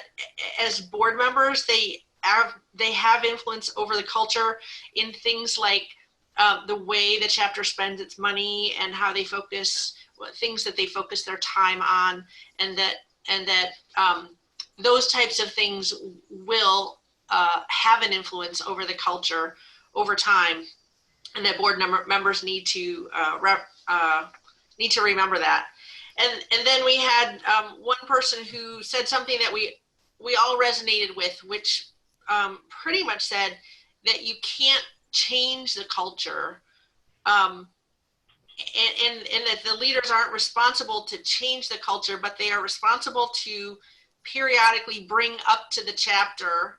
as board members, they have influence over the culture in things like the way the chapter spends its money and how they focus, things that they focus their time on, and that those types of things will have an influence over the culture over time, and that board members need to remember that. And then we had one person who said something that we all resonated with, which pretty much said that you can't change the culture, and that the leaders aren't responsible to change the culture, but they are responsible to periodically bring up to the chapter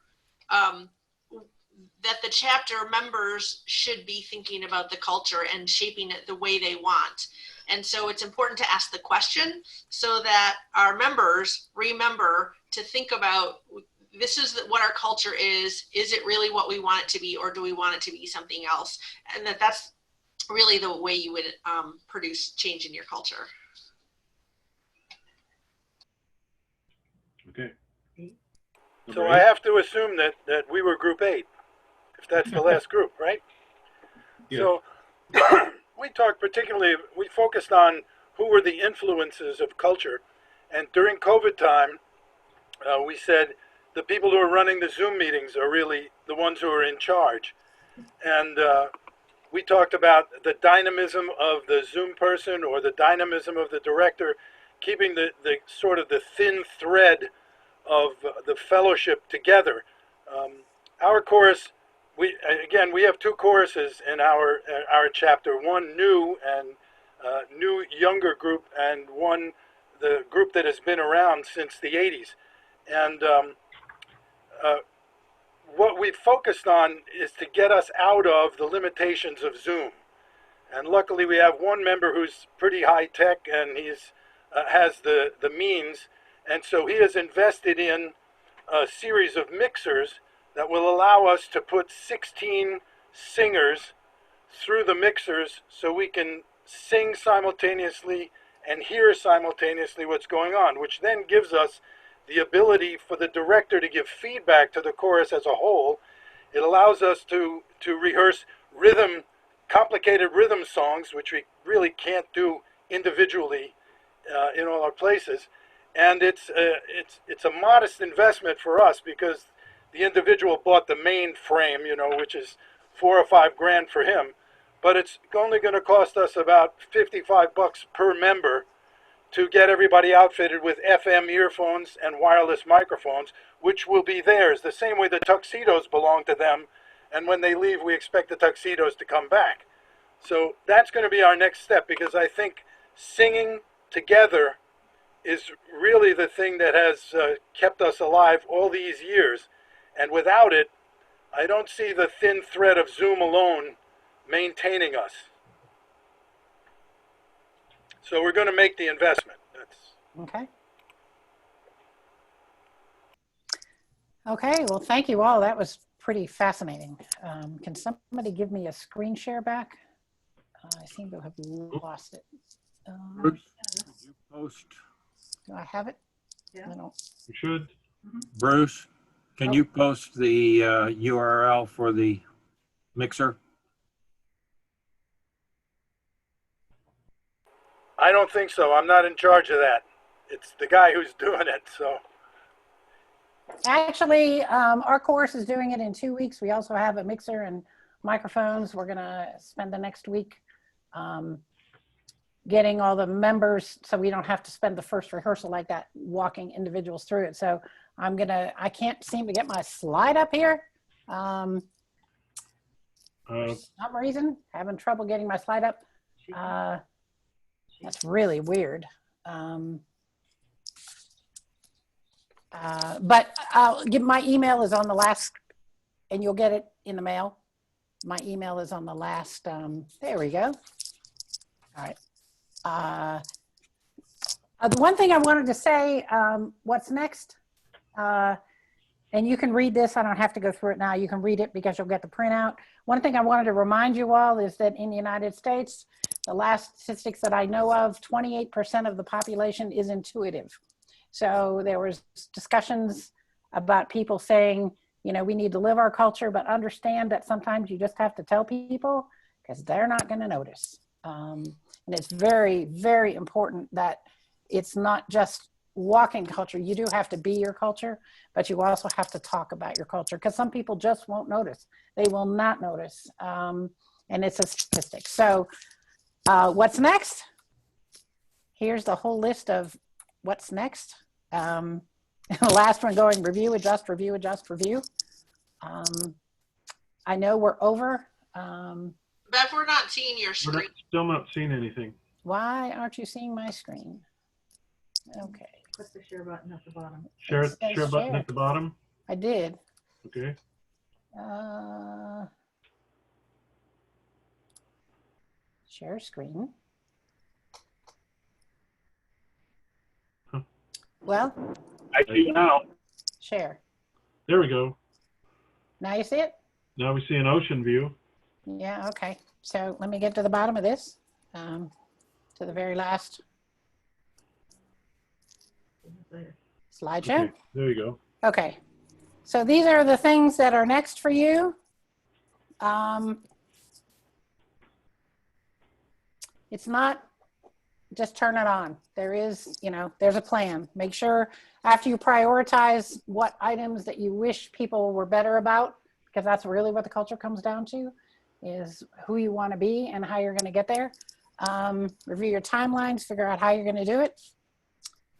that the chapter members should be thinking about the culture and shaping it the way they want. And so it's important to ask the question so that our members remember to think about, this is what our culture is it really what we want it to be, or do we want it to be something else? And that's really the way you would produce change in your culture. Okay. So I have to assume that we were group 8, if that's the last group, right? Yeah. So we talked particularly, we focused on who were the influences of culture. And during COVID time, we said the people who are running the Zoom meetings are really the ones who are in charge. And we talked about the dynamism of the Zoom person or the dynamism of the director, keeping the sort of the thin thread of the fellowship together. Our chorus, we have 2 choruses in our chapter, one new and new younger group, and one the group that has been around since the 80s. And what we focused on is to get us out of the limitations of Zoom. And luckily we have one member who's pretty high tech, and he's has the means, and so he has invested in a series of mixers that will allow us to put 16 singers through the mixers so we can sing simultaneously and hear simultaneously what's going on, which then gives us the ability for the director to give feedback to the chorus as a whole. It allows us to rehearse rhythm, complicated rhythm songs, which we really can't do individually in all our places. And it's a modest investment for us because the individual bought the main frame, which is $4 or $5 grand for him, but it's only going to cost us about $55 per member to get everybody outfitted with FM earphones and wireless microphones, which will be theirs, the same way the tuxedos belong to them, and when they leave, we expect the tuxedos to come back. So that's going to be our next step, because I think singing together is really the thing that has kept us alive all these years, and without it, I don't see the thin thread of Zoom alone maintaining us. So we're going to make the investment. Okay. Okay, well, thank you all. That was pretty fascinating. Can somebody give me a screen share back? I seem to have lost it. Bruce, could you post? Do I have it? Yeah. I don't. You should. Bruce, can you post the URL for the mixer? I don't think so. I'm not in charge of that. It's the guy who's doing it, so. Actually, our course is doing it in 2 weeks. We also have a mixer and microphones. We're going to spend the next week getting all the members so we don't have to spend the first rehearsal like that, walking individuals through it. So I can't seem to get my slide up here. For some reason, having trouble getting my slide up. That's really weird. But I'll give, my email is on the last, and you'll get it in the mail. My email is on the last, there we go. All right. The one thing I wanted to say, what's next? And you can read this. I don't have to go through it now. You can read it because you'll get the printout. One thing I wanted to remind you all is that in the United States, the last statistics that I know of, 28% of the population is intuitive. So there was discussions about people saying, you know, we need to live our culture, but understand that sometimes you just have to tell people because they're not going to notice. And it's very, very important that it's not just walking culture. You do have to be your culture, but you also have to talk about your culture because some people just won't notice. They will not notice. And it's a statistic. So what's next? Here's the whole list of what's next. The last one going review, adjust, review, adjust, review. I know we're over. Bev, we're not seeing your screen. Still not seeing anything. Why aren't you seeing my screen? Okay. Click the share button at the bottom. Share button at the bottom. I did. Okay. Share screen. Huh. Well, I see now. share. There we go. Now you see it? Now we see an ocean view. Yeah, okay. So let me get to the bottom of this, to the very last slideshow. Okay, there you go. Okay. So these are the things that are next for you. It's not just turn it on. There is, you know, there's a plan. Make sure after you prioritize what items that you wish people were better about, because that's really what the culture comes down to, is who you want to be and how you're going to get there. Review your timelines, figure out how you're going to do it,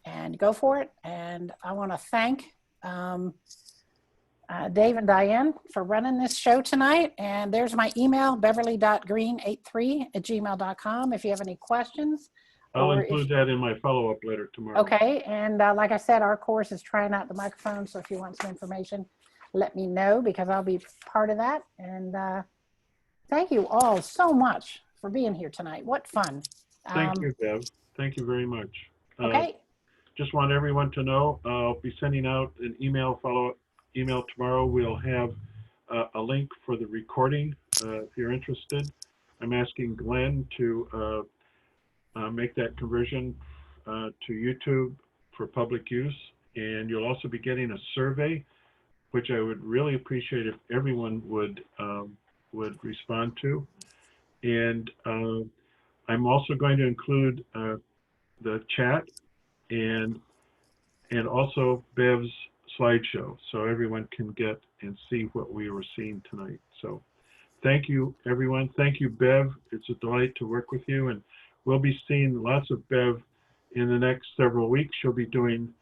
and go for it. And I want to thank Dave and Diane for running this show tonight. And there's my email, beverly.greene83@gmail.com if you have any questions. I'll include that in my follow-up letter tomorrow. Okay, and like I said, our course is trying out the microphone, so if you want some information, let me know because I'll be part of that. And thank you all so much for being here tonight. What fun. Thank you, Bev. Thank you very much. Okay. Just want everyone to know, I'll be sending out an email, follow-up email tomorrow. We'll have a link for the recording if you're interested. I'm asking Glenn to make that conversion to YouTube for public use. And you'll also be getting a survey, which I would really appreciate if everyone would respond to. And I'm also going to include the chat and also Bev's slideshow, so everyone can get and see what we were seeing tonight. So thank you, everyone. Thank you, Bev. It's a delight to work with you, and we'll be seeing lots of Bev in the next several weeks. She'll be doing,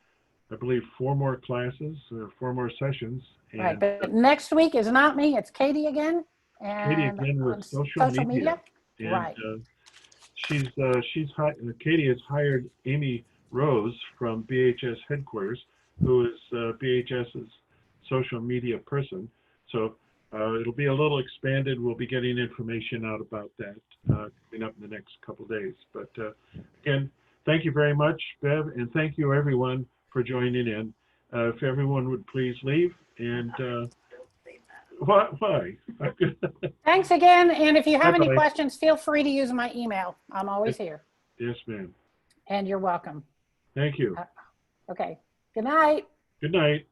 I believe, 4 more classes, 4 more sessions. And, right, but next week is not me, it's Katie again. And Katie again with social media. And, right. Katie has hired Amy Rose from BHS headquarters, who is BHS's social media person. So it'll be a little expanded. We'll be getting information out about that coming up in the next couple days. But again, thank you very much, Bev, and thank you everyone for joining in. If everyone would please leave, and why? Thanks again, and if you have any Bye-bye. questions, feel free to use my email. I'm always here. Yes, ma'am. And you're welcome. Thank you. Okay. Good night. Good night.